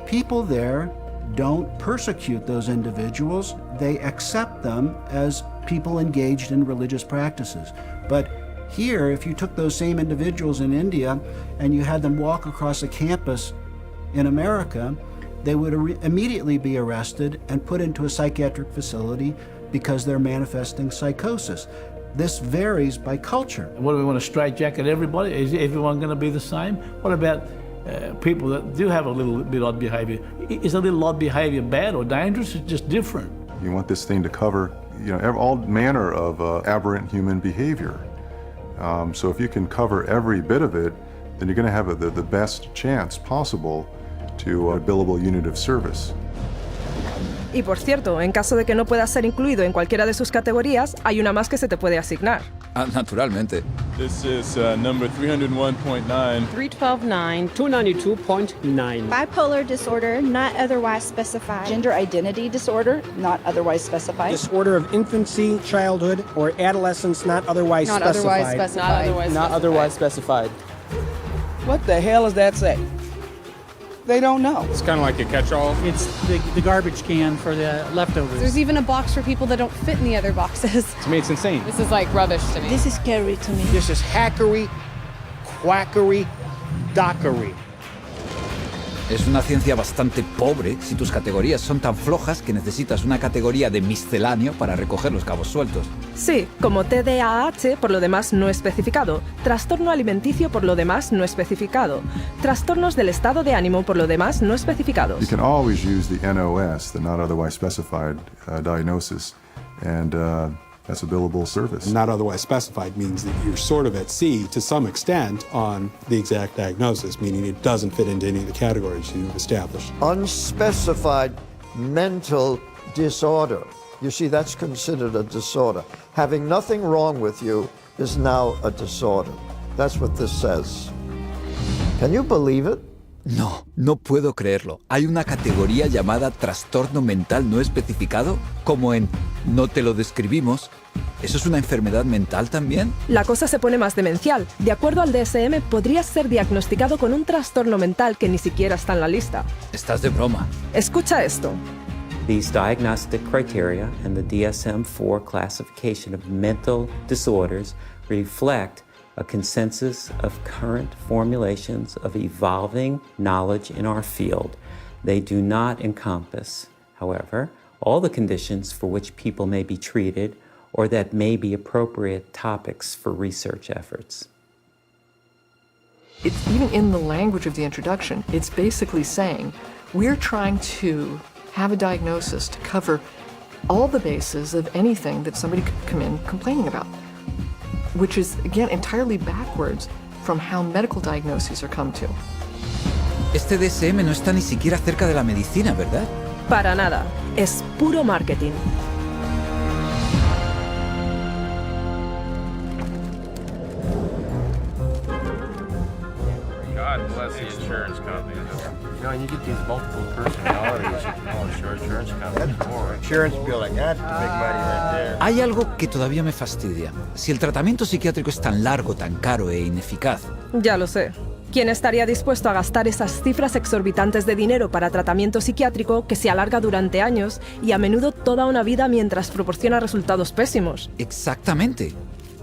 people there don't persecute those individuals. They accept them as people engaged in religious practices. But here, if you took those same individuals in India and you had them walk across a campus in America, they would immediately be arrested and put into a psychiatric facility because they're manifesting psychosis. This varies by culture. What do we want to straitjacket everybody? Is everyone going to be the same? What about people that do have a little bit odd behavior? Is a little odd behavior bad or dangerous? It's just different. You want this thing to cover, all manner of aberrant human behavior. So if you can cover every bit of it, then you're going to have the best chance possible to a billable unit of service. Y por cierto, en caso de que no puedas ser incluido en cualquiera de sus categorías, hay una más que se te puede asignar. Naturalmente. This is number 301.9. 312.9. 292.9. Bipolar disorder, not otherwise specified. Gender identity disorder, not otherwise specified. Disorder of infancy, childhood, or adolescence, not otherwise specified. Not otherwise specified. What the hell does that say? They don't know. It's kind of like a catch-all. It's the garbage can for the leftovers. There's even a box for people that don't fit in the other boxes. To me, it's insane. This is like rubbish to me. This is scary to me. This is hackery, quackery, dockery. Es una ciencia bastante pobre si tus categorías son tan flojas que necesitas una categoría de misceláneo para recoger los cabos sueltos. Sí, como TDAH por lo demás no especificado, trastorno alimenticio por lo demás no especificado, trastornos del estado de ánimo por lo demás no especificados. You can always use the NOS, the not otherwise specified diagnosis, and that's a billable service. Not otherwise specified means that you're sort of at sea to some extent on the exact diagnosis, meaning it doesn't fit into any of the categories you've established. Unspecified mental disorder. You see, that's considered a disorder. Having nothing wrong with you is now a disorder. That's what this says. Can you believe it? No, no puedo creerlo. ¿Hay una categoría llamada trastorno mental no especificado? Como en no te lo describimos. ¿Eso es una enfermedad mental también? La cosa se pone más demencial. De acuerdo al DSM, podrías ser diagnosticado con un trastorno mental que ni siquiera está en la lista. Estás de broma. Escucha esto. These diagnostic criteria and the DSM-4 classification of mental disorders reflect a consensus of current formulations of evolving knowledge in our field. They do not encompass, however, all the conditions for which people may be treated or that may be appropriate topics for research efforts. It's even in the language of the introduction, it's basically saying we're trying to have a diagnosis to cover all the bases of anything that somebody could come in complaining about, which is, again, entirely backwards from how medical diagnoses are come to. Este DSM no está ni siquiera cerca de la medicina, ¿verdad? Para nada. Es puro marketing. God bless the insurance companies. And you get these multiple personalities you can call insurance companies. Insurance billing, that's the big money right there. Hay algo que todavía me fastidia. Si el tratamiento psiquiátrico es tan largo, tan caro e ineficaz. Ya lo sé. ¿Quién estaría dispuesto a gastar esas cifras exorbitantes de dinero para tratamiento psiquiátrico que se alarga durante años y a menudo toda una vida mientras proporciona resultados pésimos? Exactamente.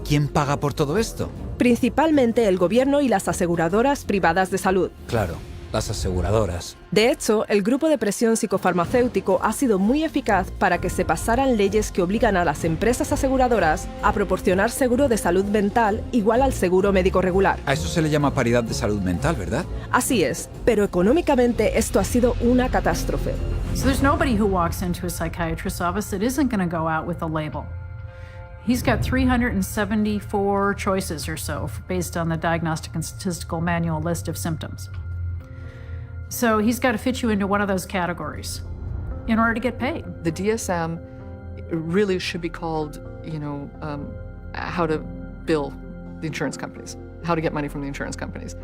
¿Quién paga por todo esto? Principalmente el gobierno y las aseguradoras privadas de salud. Claro, las aseguradoras. De hecho, el grupo de presión psicofarmacéutico ha sido muy eficaz para que se pasaran leyes que obligan a las empresas aseguradoras a proporcionar seguro de salud mental igual al seguro médico regular. A eso se le llama paridad de salud mental, ¿verdad? Así es, pero económicamente esto ha sido una catástrofe. So there's nobody who walks into a psychiatrist's office that isn't going to go out with a label. He's got 374 choices or so based on the Diagnostic and Statistical Manual list of symptoms. So he's got to fit you into one of those categories in order to get paid. The DSM really should be called, how to bill the insurance companies, how to get money from the insurance companies.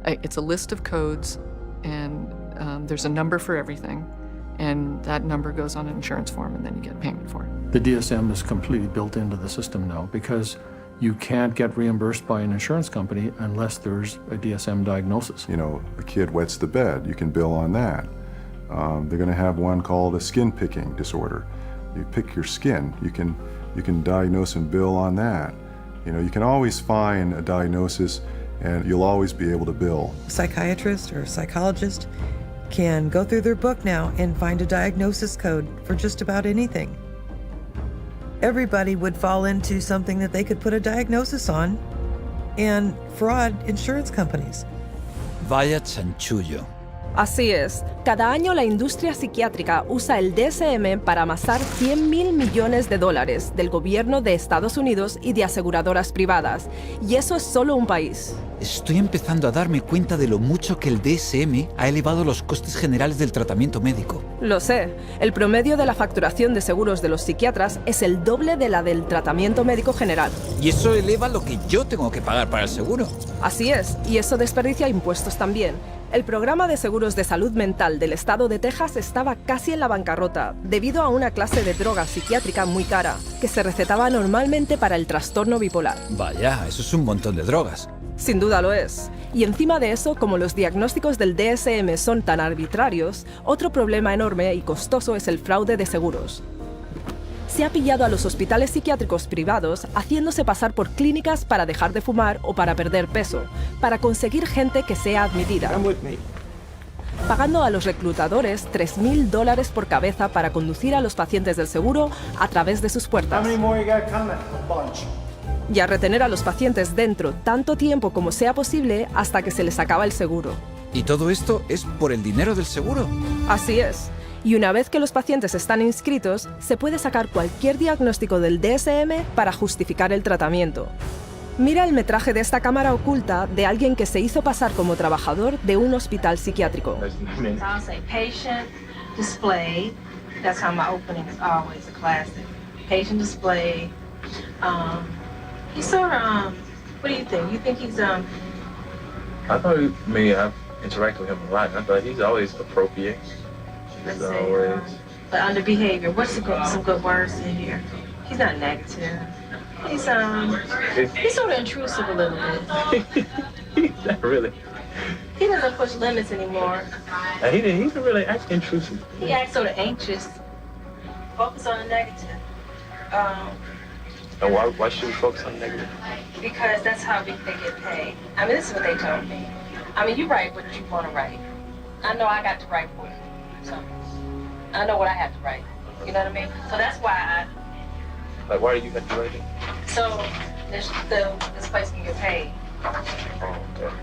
It's a list of codes, and there's a number for everything, and that number goes on an insurance form, and then you get payment for it. The DSM is completely built into the system now because you can't get reimbursed by an insurance company unless there's a DSM diagnosis. You know, a kid wets the bed, you can bill on that. They're going to have one called a skin picking disorder. You pick your skin, you can diagnose and bill on that. You know, you can always find a diagnosis and you'll always be able to bill. A psychiatrist or a psychologist can go through their book now and find a diagnosis code for just about anything. Everybody would fall into something that they could put a diagnosis on and fraud insurance companies. Vaya chanchullo. Así es, cada año la industria psiquiátrica usa el DSM para amasar $100.000 millones del gobierno de Estados Unidos y de aseguradoras privadas. Y eso es solo un país. Estoy empezando a darme cuenta de lo mucho que el DSM ha elevado los costes generales del tratamiento médico. Lo sé. El promedio de la facturación de seguros de los psiquiatras es el doble de la del tratamiento médico general. Y eso eleva lo que yo tengo que pagar para el seguro. Así es, y eso desperdicia impuestos también. El programa de seguros de salud mental del estado de Texas estaba casi en la bancarrota debido a una clase de droga psiquiátrica muy cara que se recetaba normalmente para el trastorno bipolar. Vaya, eso es un montón de drogas. Sin duda lo es. Y encima de eso, como los diagnósticos del DSM son tan arbitrarios, otro problema enorme y costoso es el fraude de seguros. Se ha pillado a los hospitales psiquiátricos privados haciéndose pasar por clínicas para dejar de fumar o para perder peso, para conseguir gente que sea admitida. Pagando a los reclutadores $3.000 por cabeza para conducir a los pacientes del seguro a través de sus puertas. Y a retener a los pacientes dentro tanto tiempo como sea posible hasta que se les acaba el seguro. ¿Y todo esto es por el dinero del seguro? Así es. Y una vez que los pacientes están inscritos, se puede sacar cualquier diagnóstico del DSM para justificar el tratamiento. Mira el metraje de esta cámara oculta de alguien que se hizo pasar como trabajador de un hospital psiquiátrico. What do you think? You think he's I thought I've interacted with him a lot. I thought he's always appropriate. He's always. But under behavior, what's some good words in here? He's not negative. He's sort of intrusive a little bit. He's not really. He doesn't push limits anymore. He's really acting intrusive. He acts sort of anxious. Focus on the negative. And why should we focus on the negative? Because that's how they get paid. I mean, this is what they told me. I mean, you write what you want to write. I know I got to write for you. So I know what I have to write. You know what I mean? So that's why why do you have to write it? So this place can get paid.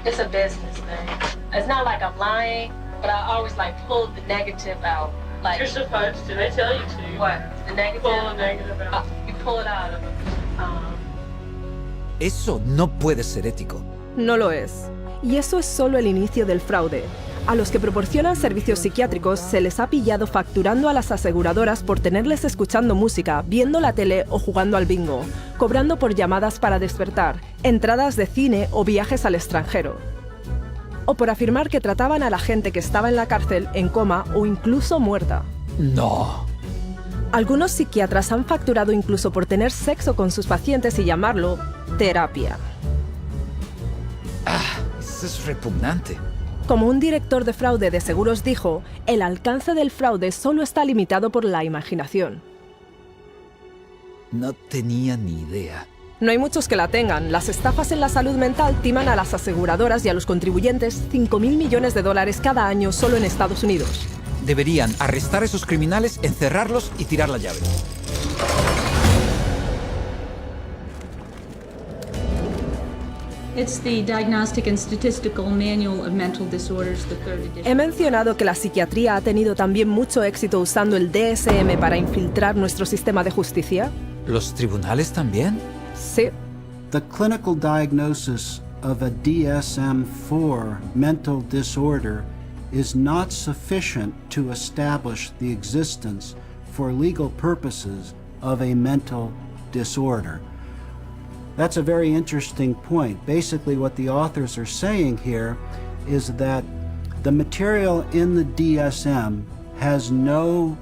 It's a business thing. It's not like I'm lying, but I always pull the negative out. You're supposed to. They tell you to. What? The negative? Pull the negative out. You pull it out of them. Eso no puede ser ético. No lo es. Y eso es solo el inicio del fraude. A los que proporcionan servicios psiquiátricos se les ha pillado facturando a las aseguradoras por tenerles escuchando música, viendo la tele o jugando al bingo, cobrando por llamadas para despertar, entradas de cine o viajes al extranjero. O por afirmar que trataban a la gente que estaba en la cárcel en coma o incluso muerta. No. Algunos psiquiatras han facturado incluso por tener sexo con sus pacientes y llamarlo terapia. Eso es repugnante. Como un director de fraude de seguros dijo, el alcance del fraude solo está limitado por la imaginación. No tenía ni idea. No hay muchos que la tengan. Las estafas en la salud mental timan a las aseguradoras y a los contribuyentes 5.000 millones de dólares cada año solo en Estados Unidos. Deberían arrestar a esos criminales, encerrarlos y tirar la llave. It's the Diagnostic and Statistical Manual of Mental Disorders, the third edition. He mencionado que la psiquiatría ha tenido también mucho éxito usando el DSM para infiltrar nuestro sistema de justicia. ¿Los tribunales también? Sí. The clinical diagnosis of a DSM-4 mental disorder is not sufficient to establish the existence for legal purposes of a mental disorder. That's a very interesting point. Basically, what the authors are saying here is that the material in the DSM has no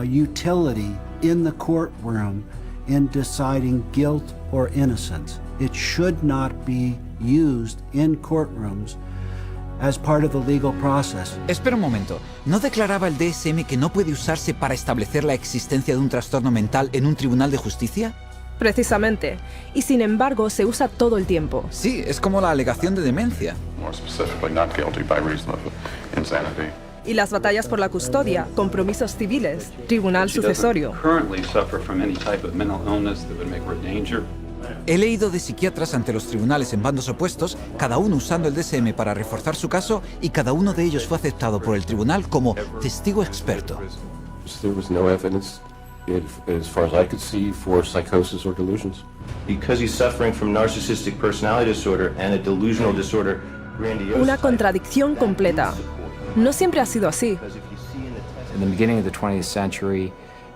utility in the courtroom in deciding guilt or innocence. It should not be used in courtrooms as part of the legal process. Espera un momento. ¿No declaraba el DSM que no puede usarse para establecer la existencia de un trastorno mental en un tribunal de justicia? Precisamente. Y sin embargo, se usa todo el tiempo. Sí, es como la alegación de demencia. Y las batallas por la custodia, compromisos civiles, tribunal sucesorio. He leído de psiquiatras ante los tribunales en bandos opuestos, cada uno usando el DSM para reforzar su caso, y cada uno de ellos fue aceptado por el tribunal como testigo experto. As far as I could see, for psychosis or delusions. Because he's suffering from narcissistic personality disorder and a delusional disorder, grandiose. Una contradicción completa. No siempre ha sido así. In the beginning of the 20th century,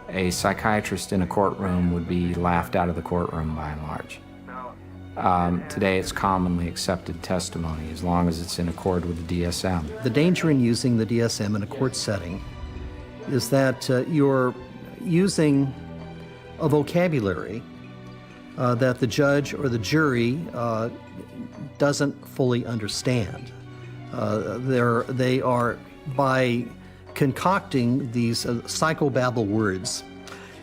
a psychiatrist in a courtroom would be laughed out of the courtroom by and large. Today, it's commonly accepted testimony as long as it's in accord with the DSM. The danger in using the DSM in a court setting is that you're using a vocabulary that the judge or the jury doesn't fully understand. They are, by concocting these psychobabble words,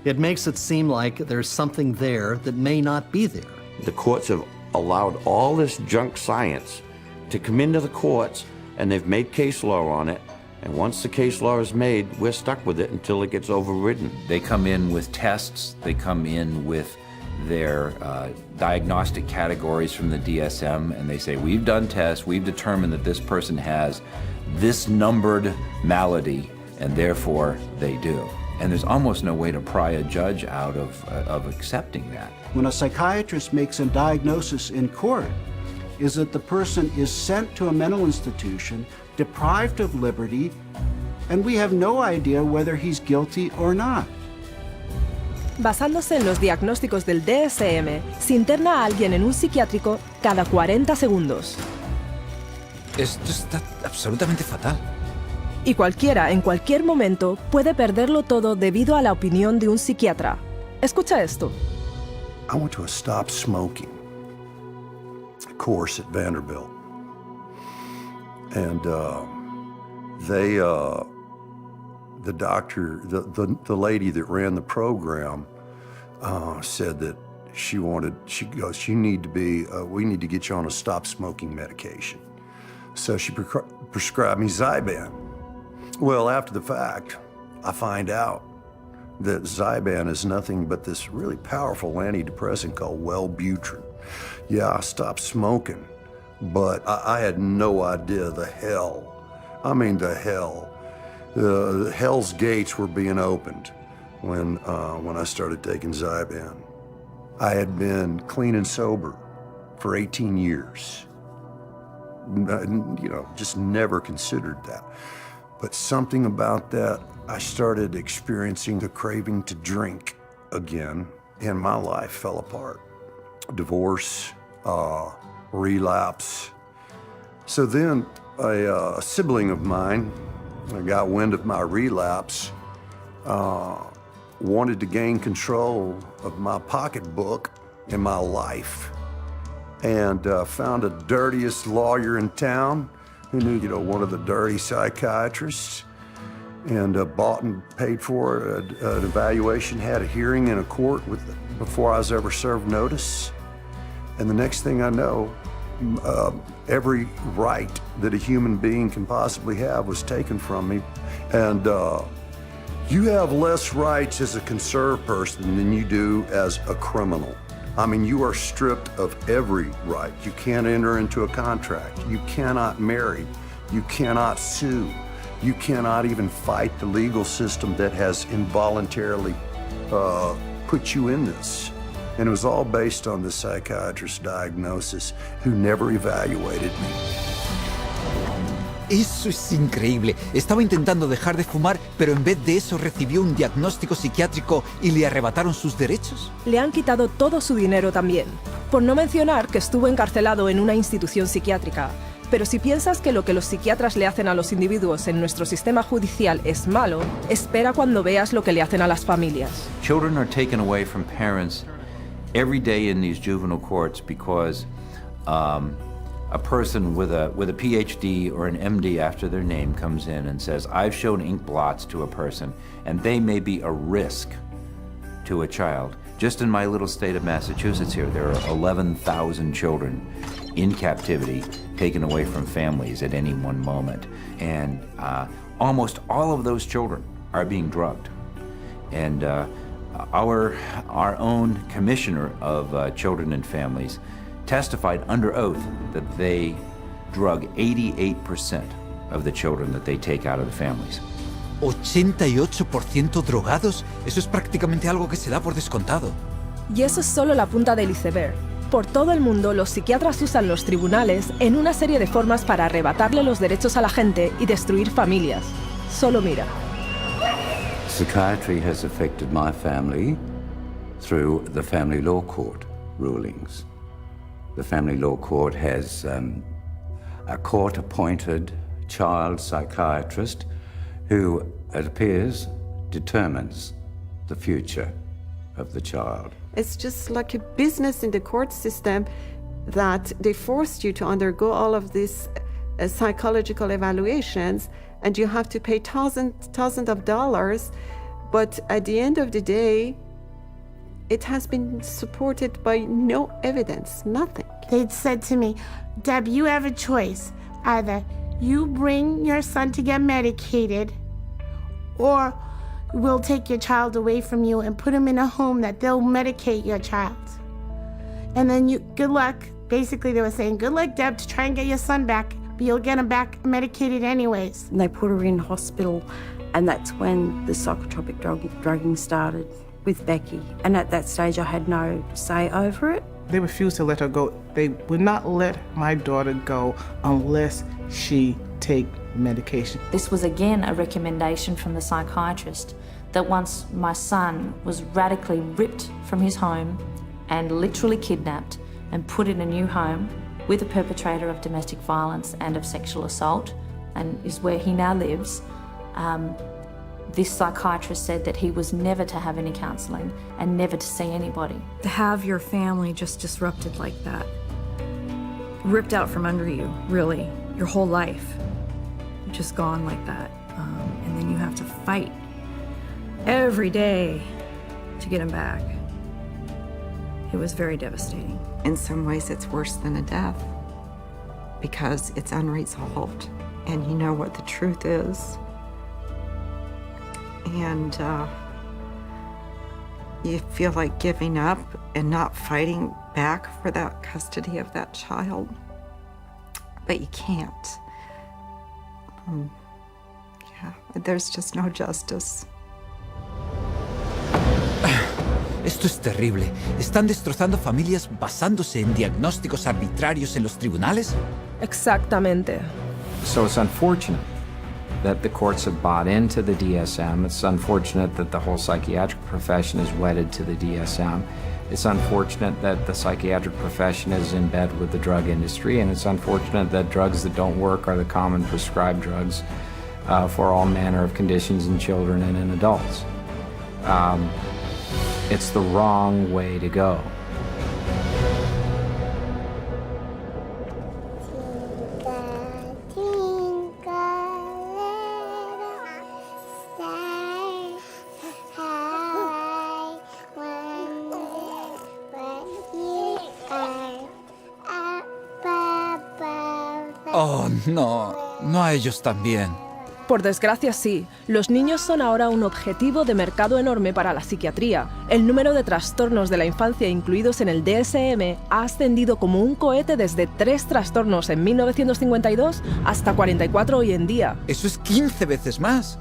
it makes it seem like there's something there that may not be there. The courts have allowed all this junk science to come into the courts, and they've made case law on it. And once the case law is made, we're stuck with it until it gets overridden. They come in with tests, they come in with their diagnostic categories from the DSM, and they say, we've done tests, we've determined that this person has this numbered malady, and therefore they do. And there's almost no way to pry a judge out of accepting that. When a psychiatrist makes a diagnosis in court, is that the person is sent to a mental institution, deprived of liberty, and we have no idea whether he's guilty or not. Basándose en los diagnósticos del DSM, se interna a alguien en un psiquiátrico cada 40 segundos. Esto está absolutamente fatal. Y cualquiera, en cualquier momento, puede perderlo todo debido a la opinión de un psiquiatra. Escucha esto. I went to a stop smoking course at Vanderbilt. And the doctor, the lady that ran the program said that she goes, we need to get you on a stop smoking medication. So she prescribed me Zyban. Well, after the fact, I find out that Zyban is nothing but this really powerful antidepressant called Wellbutrin. Yeah, I stopped smoking, but I had no idea the hell. I mean, the hell. The hell's gates were being opened when I started taking Zyban. I had been clean and sober for 18 years. Just never considered that. But something about that, I started experiencing the craving to drink again, and my life fell apart. Divorce, relapse. So then a sibling of mine got wind of my relapse, wanted to gain control of my pocketbook and my life, and found the dirtiest lawyer in town who knew, one of the dirty psychiatrists, and bought and paid for an evaluation, had a hearing in a court before I was ever served notice. And the next thing I know, every right that a human being can possibly have was taken from me. And you have less rights as a conserved person than you do as a criminal. I mean, you are stripped of every right. You can't enter into a contract. You cannot marry. You cannot sue. You cannot even fight the legal system that has involuntarily put you in this. And it was all based on the psychiatrist's diagnosis, who never evaluated me. Eso es increíble. Estaba intentando dejar de fumar, pero en vez de eso recibió un diagnóstico psiquiátrico y le arrebataron sus derechos. Le han quitado todo su dinero también, por no mencionar que estuvo encarcelado en una institución psiquiátrica. Pero si piensas que lo que los psiquiatras le hacen a los individuos en nuestro sistema judicial es malo, espera cuando veas lo que le hacen a las familias. Children are taken away from parents every day in these juvenile courts because a person with a PhD or an MD after their name comes in and says, I've shown ink blots to a person, and they may be a risk to a child. Just in my little state of Massachusetts here, there are 11,000 children in captivity taken away from families at any one moment. And almost all of those children are being drugged. And our own commissioner of children and families testified under oath that they drug 88% of the children that they take out of the families. 88% drogados, eso es prácticamente algo que se da por descontado. Y eso es solo la punta del iceberg. Por todo el mundo, los psiquiatras usan los tribunales en una serie de formas para arrebatarle los derechos a la gente y destruir familias. Solo mira. Psychiatry has affected my family through the family law court rulings. The family law court has a court-appointed child psychiatrist who, it appears, determines the future of the child. It's just like a business in the court system that they forced you to undergo all of these psychological evaluations, and you have to pay thousands of dollars, but at the end of the day, it has been supported by no evidence, nothing. They'd said to me, Deb, you have a choice. Either you bring your son to get medicated, or we'll take your child away from you and put him in a home that they'll medicate your child. And then good luck. Basically, they were saying, good luck, Deb, to try and get your son back, but you'll get him back medicated anyways. And they put her in hospital, and that's when the psychotropic drugging started with Becky. And at that stage, I had no say over it. They refused to let her go. They would not let my daughter go unless she take medication. This was again a recommendation from the psychiatrist that once my son was radically ripped from his home and literally kidnapped and put in a new home with a perpetrator of domestic violence and of sexual assault, and is where he now lives, this psychiatrist said that he was never to have any counselling and never to see anybody. To have your family just disrupted like that, ripped out from under you, really, your whole life, just gone like that. And then you have to fight every day to get him back. It was very devastating. In some ways, it's worse than a death because it's unresolved and you know what the truth is. And you feel like giving up and not fighting back for that custody of that child, but you can't. There's just no justice. Esto es terrible. ¿Están destrozando familias basándose en diagnósticos arbitrarios en los tribunales? Exactamente. So it's unfortunate that the courts have bought into the DSM. It's unfortunate that the whole psychiatric profession is wedded to the DSM. It's unfortunate that the psychiatric profession is in bed with the drug industry, and it's unfortunate that drugs that don't work are the common prescribed drugs for all manner of conditions in children and in adults. It's the wrong way to go. Oh, no. No a ellos también. Por desgracia, sí. Los niños son ahora un objetivo de mercado enorme para la psiquiatría. El número de trastornos de la infancia incluidos en el DSM ha ascendido como un cohete desde 3 trastornos en 1952 hasta 44 hoy en día. Eso es 15 veces más.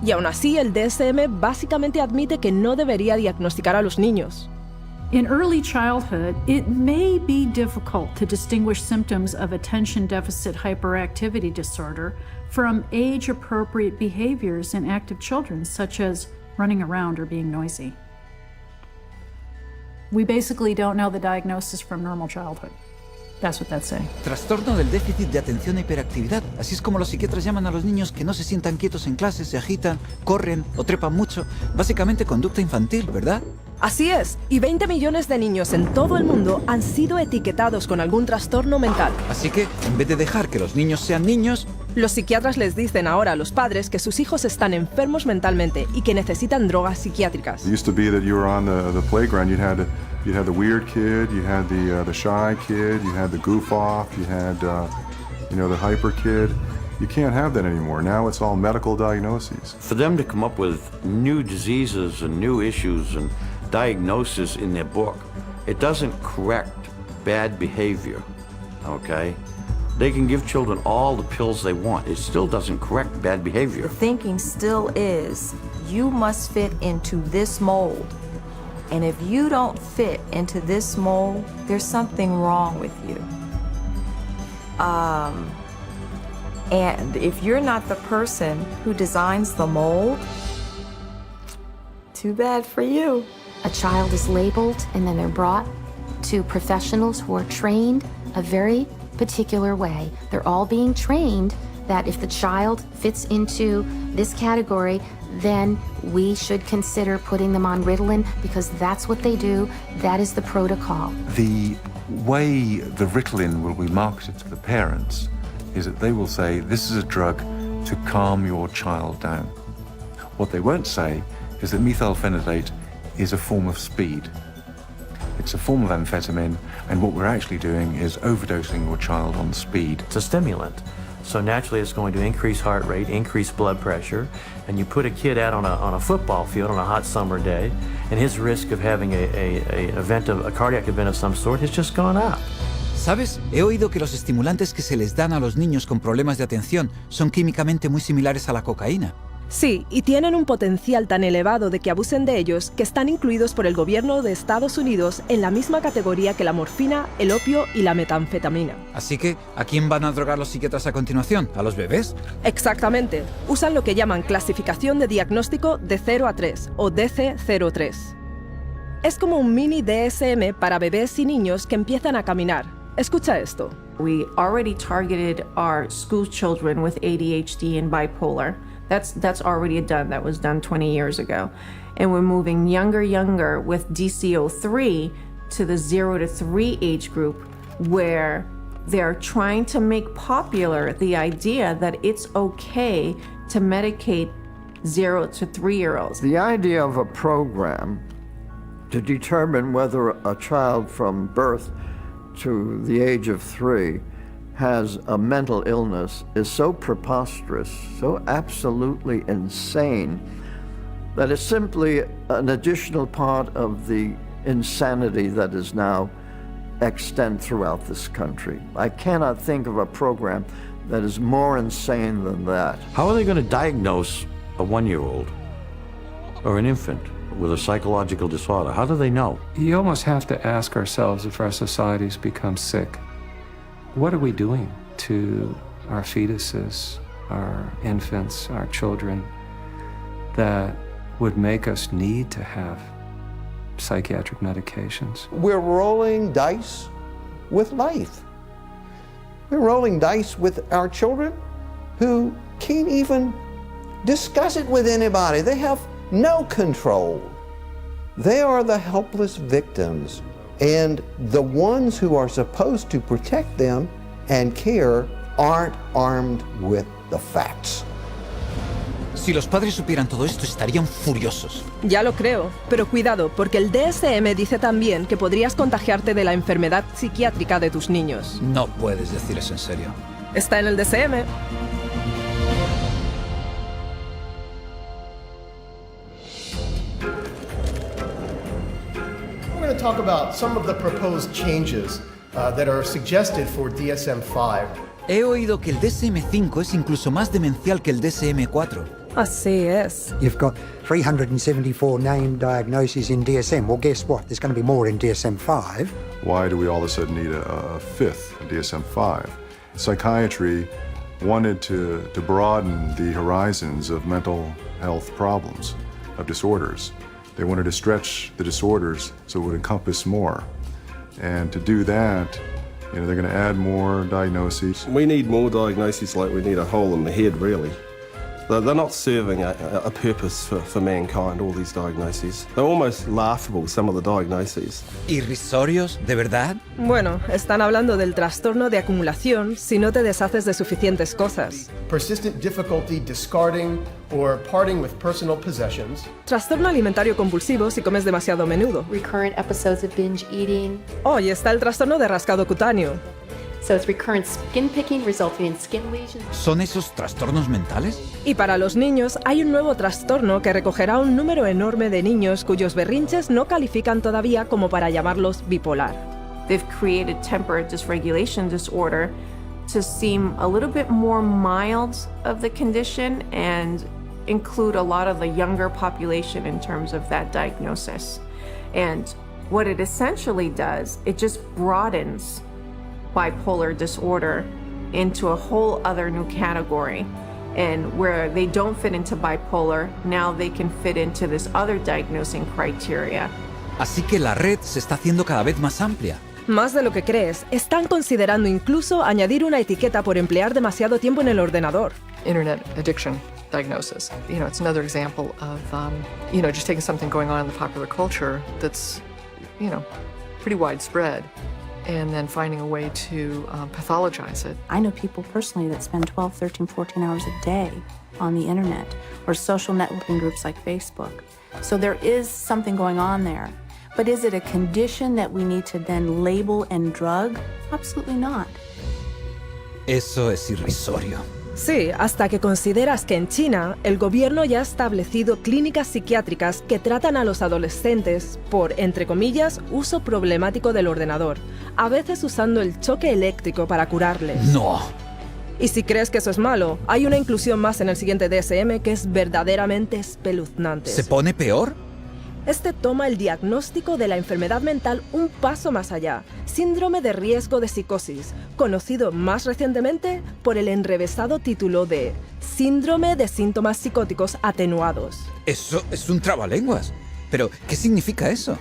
Y aún así, el DSM básicamente admite que no debería diagnosticar a los niños. In early childhood, it may be difficult to distinguish symptoms of attention deficit hyperactivity disorder from age-appropriate behaviors in active children, such as running around or being noisy. We basically don't know the diagnosis from normal childhood. That's what that's saying. Trastorno del déficit de atención e hiperactividad. Así es como los psiquiatras llaman a los niños que no se sientan quietos en clase, se agitan, corren o trepan mucho. Básicamente conducta infantil, ¿verdad? Así es, y 20 millones de niños en todo el mundo han sido etiquetados con algún trastorno mental. Así que, en vez de dejar que los niños sean niños, los psiquiatras les dicen ahora a los padres que sus hijos están enfermos mentalmente y que necesitan drogas psiquiátricas. It used to be that you were on the playground, you'd had the weird kid, you had the shy kid, you had the goof off, you had the hyper kid. You can't have that anymore. Now it's all medical diagnoses. For them to come up with new diseases and new issues and diagnosis in their book, it doesn't correct bad behavior, okay? They can give children all the pills they want. It still doesn't correct bad behavior. The thinking still is, you must fit into this mold. And if you don't fit into this mold, there's something wrong with you. And if you're not the person who designs the mold, too bad for you. A child is labeled and then they're brought to professionals who are trained a very particular way. They're all being trained that if the child fits into this category, then we should consider putting them on Ritalin because that's what they do. That is the protocol. The way the Ritalin will be marketed to the parents is that they will say, this is a drug to calm your child down. What they won't say is that methylphenidate is a form of speed. It's a form of amphetamine, and what we're actually doing is overdosing your child on speed. It's a stimulant, so naturally it's going to increase heart rate, increase blood pressure, and you put a kid out on a football field on a hot summer day, and his risk of having a cardiac event of some sort has just gone up. ¿Sabes? He oído que los estimulantes que se les dan a los niños con problemas de atención son químicamente muy similares a la cocaína. Sí, y tienen un potencial tan elevado de que abusen de ellos que están incluidos por el gobierno de Estados Unidos en la misma categoría que la morfina, el opio y la metanfetamina. Así que, ¿a quién van a drogar los psiquiatras a continuación? ¿A los bebés? Exactamente. Usan lo que llaman clasificación de diagnóstico de 0 a 3 o DC-03. Es como un mini DSM para bebés y niños que empiezan a caminar. Escucha esto. We already targeted our school children with ADHD and bipolar. That's already done. That was done 20 years ago. And we're moving younger with DC-03 to the 0 to 3 age group where they're trying to make popular the idea that it's okay to medicate 0 to 3-year-olds. The idea of a program to determine whether a child from birth to the age of 3 has a mental illness is so preposterous, so absolutely insane, that it's simply an additional part of the insanity that is now extant throughout this country. I cannot think of a program that is more insane than that. How are they going to diagnose a 1-year-old or an infant with a psychological disorder? How do they know? You almost have to ask ourselves, if our societies become sick, what are we doing to our fetuses, our infants, our children, that would make us need to have psychiatric medications? We're rolling dice with life. We're rolling dice with our children who can't even discuss it with anybody. They have no control. They are the helpless victims. And the ones who are supposed to protect them and care aren't armed with the facts. Si los padres supieran todo esto, estarían furiosos. Ya lo creo, pero cuidado, porque el DSM dice también que podrías contagiarte de la enfermedad psiquiátrica de tus niños. No puedes decir eso en serio. está en el DSM. We're going to talk about some of the proposed changes that are suggested for DSM-5. He oído que el DSM-5 es incluso más demencial que el DSM-4. Así es. You've got 374 named diagnoses in DSM. Well, guess what? There's going to be more in DSM-5. Why do we all of a sudden need a fifth DSM-5? Psychiatry wanted to broaden the horizons of mental health problems, of disorders. They wanted to stretch the disorders so it would encompass more. And to do that, they're going to add more diagnoses. We need more diagnoses like we need a hole in the head, really. They're not serving a purpose for mankind, all these diagnoses. They're almost laughable, some of the diagnoses. ¿Irrisorios? ¿De verdad? Bueno, están hablando del trastorno de acumulación si no te deshaces de suficientes cosas. Persistent difficulty discarding or parting with personal possessions. Trastorno alimentario compulsivo si comes demasiado a menudo. Recurrent episodes of binge eating. Oh, y está el trastorno de rascado cutáneo. So it's recurrent skin picking resulting in skin lesions. ¿Son esos trastornos mentales? Y para los niños hay un nuevo trastorno que recogerá un número enorme de niños cuyos berrinches no califican todavía como para llamarlos bipolar. They've created temper dysregulation disorder to seem a little bit more mild of the condition and include a lot of the younger population in terms of that diagnosis. And what it essentially does, it just broadens bipolar disorder into a whole other new category. And where they don't fit into bipolar, now they can fit into this other diagnosing criteria. Así que la red se está haciendo cada vez más amplia. Más de lo que crees, están considerando incluso añadir una etiqueta por emplear demasiado tiempo en el ordenador. Internet addiction diagnosis. It's another example of, just taking something going on in the popular culture that's, pretty widespread, and then finding a way to pathologize it. I know people personally that spend 12, 13, 14 hours a day on the internet or social networking groups like Facebook. So there is something going on there. But is it a condition that we need to then label and drug? Absolutely not. Eso es irrisorio. Sí, hasta que consideras que en China el gobierno ya ha establecido clínicas psiquiátricas que tratan a los adolescentes por, entre comillas, uso problemático del ordenador, a veces usando el choque eléctrico para curarles. ¡No! Y si crees que eso es malo, hay una inclusión más en el siguiente DSM que es verdaderamente espeluznante. ¿Se pone peor? Este toma el diagnóstico de la enfermedad mental un paso más allá, síndrome de riesgo de psicosis, conocido más recientemente por el enrevesado título de síndrome de síntomas psicóticos atenuados. Eso es un trabalenguas. Pero, ¿qué significa eso?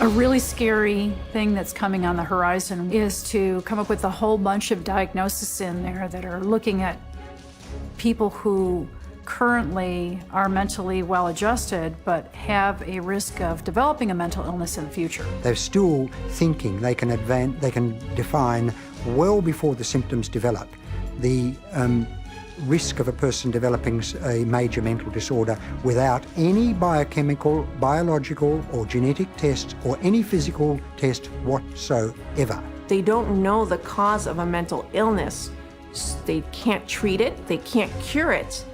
A really scary thing that's coming on the horizon is to come up with a whole bunch of diagnoses in there that are looking at people who currently are mentally well-adjusted but have a risk of developing a mental illness in the future. They're still thinking they can define well before the symptoms develop the risk of a person developing a major mental disorder without any biochemical, biological or genetic test or any physical test whatsoever. They don't know the cause of a mental illness. They can't treat it, they can't cure it.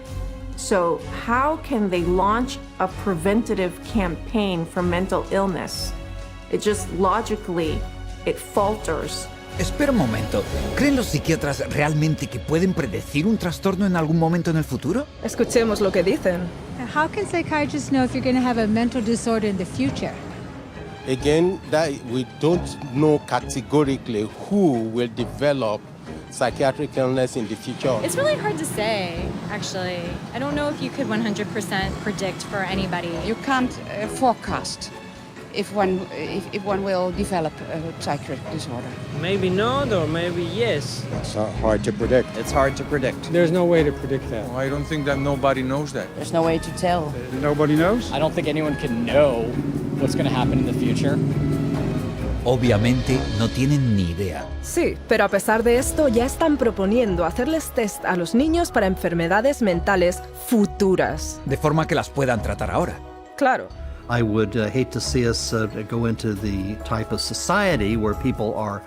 So how can they launch a preventative campaign for mental illness? It just logically, it falters. Espera un momento. ¿Creen los psiquiatras realmente que pueden predecir un trastorno en algún momento en el futuro? Escuchemos lo que dicen. How can psychiatrists know if you're going to have a mental disorder in the future? Again, that we don't know categorically who will develop psychiatric illness in the future. It's really hard to say, actually. I don't know if you could 100% predict for anybody. You can't forecast if one will develop a psychiatric disorder. Maybe not, or maybe yes. It's hard to predict. It's hard to predict. There's no way to predict that. Well, I don't think that nobody knows that. There's no way to tell. Nobody knows? I don't think anyone can know what's going to happen in the future. Obviamente no tienen ni idea. Sí, pero a pesar de esto ya están proponiendo hacerles test a los niños para enfermedades mentales futuras. De forma que las puedan tratar ahora. Claro. I would hate to see us go into the type of society where people are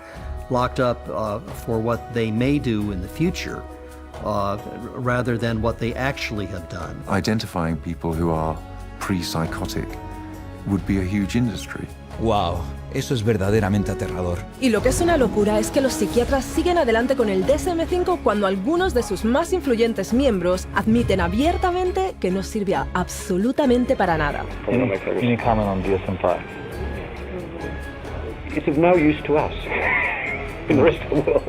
locked up for what they may do in the future rather than what they actually have done. Identifying people who are pre-psychotic would be a huge industry. Wow, eso es verdaderamente aterrador. Y lo que es una locura es que los psiquiatras siguen adelante con el DSM-5 cuando algunos de sus más influyentes miembros admiten abiertamente que no sirve absolutamente para nada. Any comment on DSM-5? It's of no use to us in the rest of the world.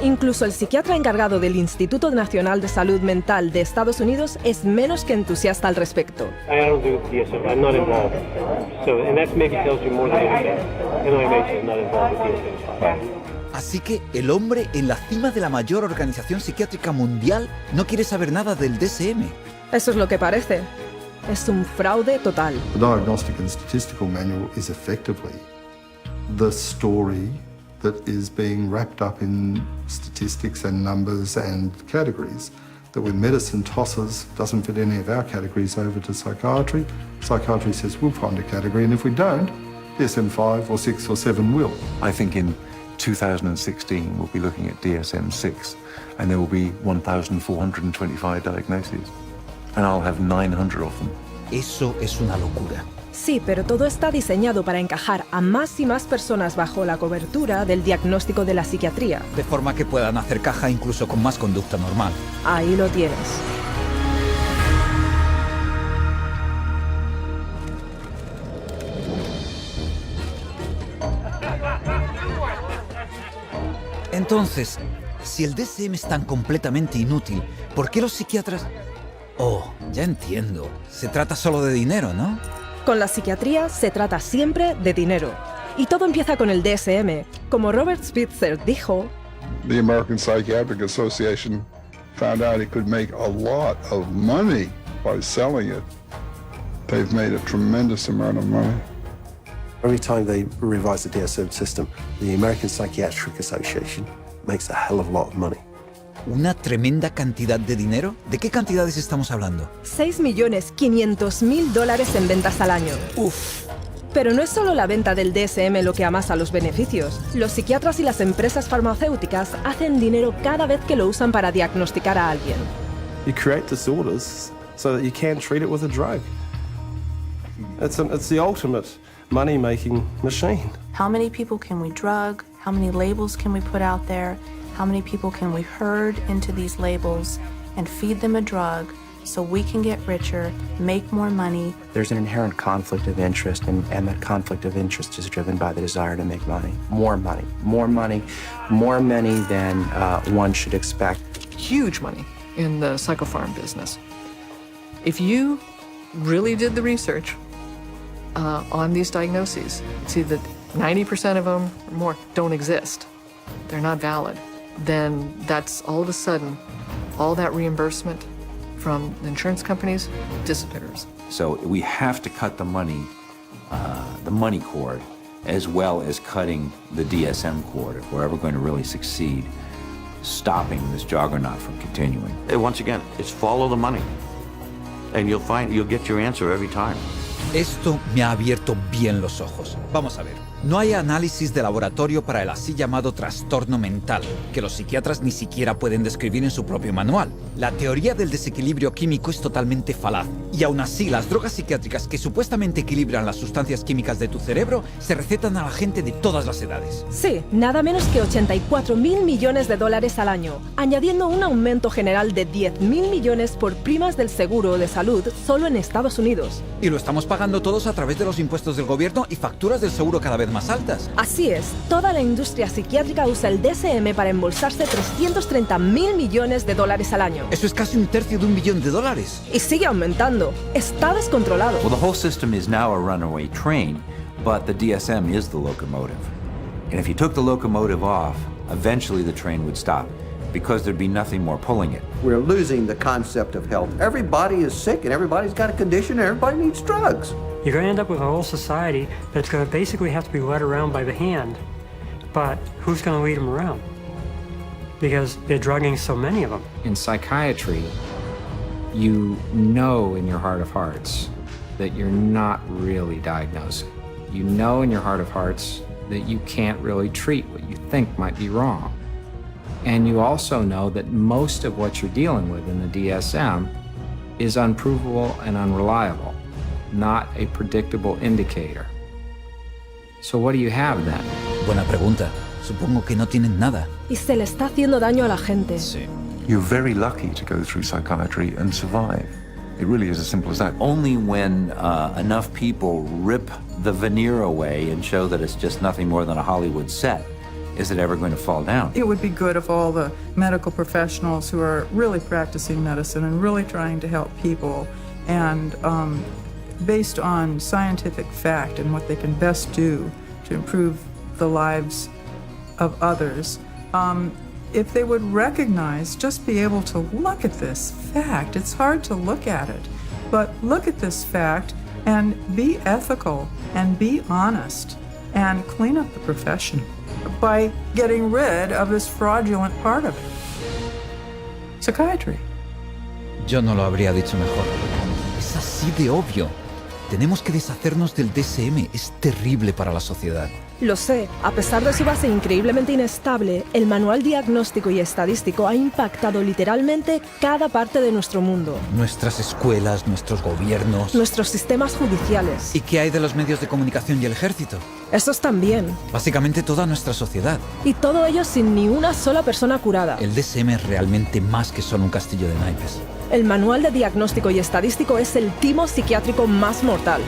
Incluso el psiquiatra encargado del Instituto Nacional de Salud Mental de Estados Unidos es menos que entusiasta al respecto. I don't do DSM. I'm not involved. So, and that maybe tells you more than anything. NIMH is not involved with DSM. Así que el hombre en la cima de la mayor organización psiquiátrica mundial no quiere saber nada del DSM. Eso es lo que parece. Es un fraude total. The Diagnostic and Statistical Manual is effectively the story that is being wrapped up in statistics and numbers and categories that when medicine tosses, doesn't fit any of our categories over to psychiatry, psychiatry says we'll find a category, and if we don't, DSM-5 or 6 or 7 will. I think in 2016 we'll be looking at DSM-6 and there will be 1,425 diagnoses and I'll have 900 of them. Eso es una locura. Sí, pero todo está diseñado para encajar a más y más personas bajo la cobertura del diagnóstico de la psiquiatría. De forma que puedan hacer caja incluso con más conducta normal. Ahí lo tienes. Entonces, si el DSM es tan completamente inútil, ¿por qué los psiquiatras...? Oh, ya entiendo. Se trata solo de dinero, ¿no? Con la psiquiatría se trata siempre de dinero. Y todo empieza con el DSM. Como Robert Spitzer dijo, The American Psychiatric Association found out it could make a lot of money by selling it. They've made a tremendous amount of money. Every time they revise the DSM system, the American Psychiatric Association makes a hell of a lot of money. ¿Una tremenda cantidad de dinero? ¿De qué cantidades estamos hablando? $6.500.000 en ventas al año. ¡Uf! Pero no es solo la venta del DSM lo que amasa los beneficios. Los psiquiatras y las empresas farmacéuticas hacen dinero cada vez que lo usan para diagnosticar a alguien. You create disorders so that you can treat it with a drug. It's the ultimate money-making machine. How many people can we drug? How many labels can we put out there? How many people can we herd into these labels and feed them a drug so we can get richer, make more money? There's an inherent conflict of interest, and that conflict of interest is driven by the desire to make money. More money, more money, more money than one should expect. Huge money in the psychopharm business. If you really did the research on these diagnoses, see that 90% of them or more don't exist. They're not valid. Then that's all of a sudden, all that reimbursement from the insurance companies disappears. So we have to cut the money cord, as well as cutting the DSM cord if we're ever going to really succeed stopping this juggernaut from continuing. Once again, it's follow the money, and you'll get your answer every time. Esto me ha abierto bien los ojos. Vamos a ver. No hay análisis de laboratorio para el así llamado trastorno mental, que los psiquiatras ni siquiera pueden describir en su propio manual. La teoría del desequilibrio químico es totalmente falaz, y aún así las drogas psiquiátricas que supuestamente equilibran las sustancias químicas de tu cerebro se recetan a la gente de todas las edades. Sí, nada menos que $84.000 millones al año, añadiendo un aumento general de $10.000 millones por primas del seguro de salud solo en Estados Unidos. Y lo estamos pagando todos a través de los impuestos del gobierno y facturas del seguro cada vez más altas. Así es, toda la industria psiquiátrica usa el DSM para embolsarse $330.000 millones al año. Eso es casi $1/3 de $1 billón. Y sigue aumentando. Está descontrolado. Well, the whole system is now a runaway train, but the DSM is the locomotive. And if you took the locomotive off, eventually the train would stop, because there'd be nothing more pulling it. We're losing the concept of health. Everybody is sick and everybody's got a condition and everybody needs drugs. You're going to end up with a whole society that's going to basically have to be led around by the hand. But who's going to lead them around? Because they're drugging so many of them. In psychiatry, you know in your heart of hearts that you're not really diagnosing. You know in your heart of hearts that you can't really treat what you think might be wrong. And you also know that most of what you're dealing with in the DSM is unprovable and unreliable, not a predictable indicator. So what do you have then? Buena pregunta. Supongo que no tienen nada. Y se le está haciendo daño a la gente. Sí. You're very lucky to go through psychiatry and survive. It really is as simple as that. Only when enough people rip the veneer away and show that it's just nothing more than a Hollywood set is it ever going to fall down. It would be good if all the medical professionals who are really practicing medicine and really trying to help people and based on scientific fact and what they can best do to improve the lives of others, if they would recognize, just be able to look at this fact. It's hard to look at it, but look at this fact and be ethical and be honest and clean up the profession by getting rid of this fraudulent part of it. Psychiatry. Yo no lo habría dicho mejor. Es así de obvio. Tenemos que deshacernos del DSM. Es terrible para la sociedad. Lo sé, a pesar de su base increíblemente inestable, el manual diagnóstico y estadístico ha impactado literalmente cada parte de nuestro mundo. Nuestras escuelas, nuestros gobiernos... Nuestros sistemas judiciales. ¿Y qué hay de los medios de comunicación y el ejército? Esos también. Básicamente toda nuestra sociedad. Y todo ello sin ni una sola persona curada. El DSM es realmente más que solo un castillo de naipes. El manual de diagnóstico y estadístico es el timo psiquiátrico más mortal.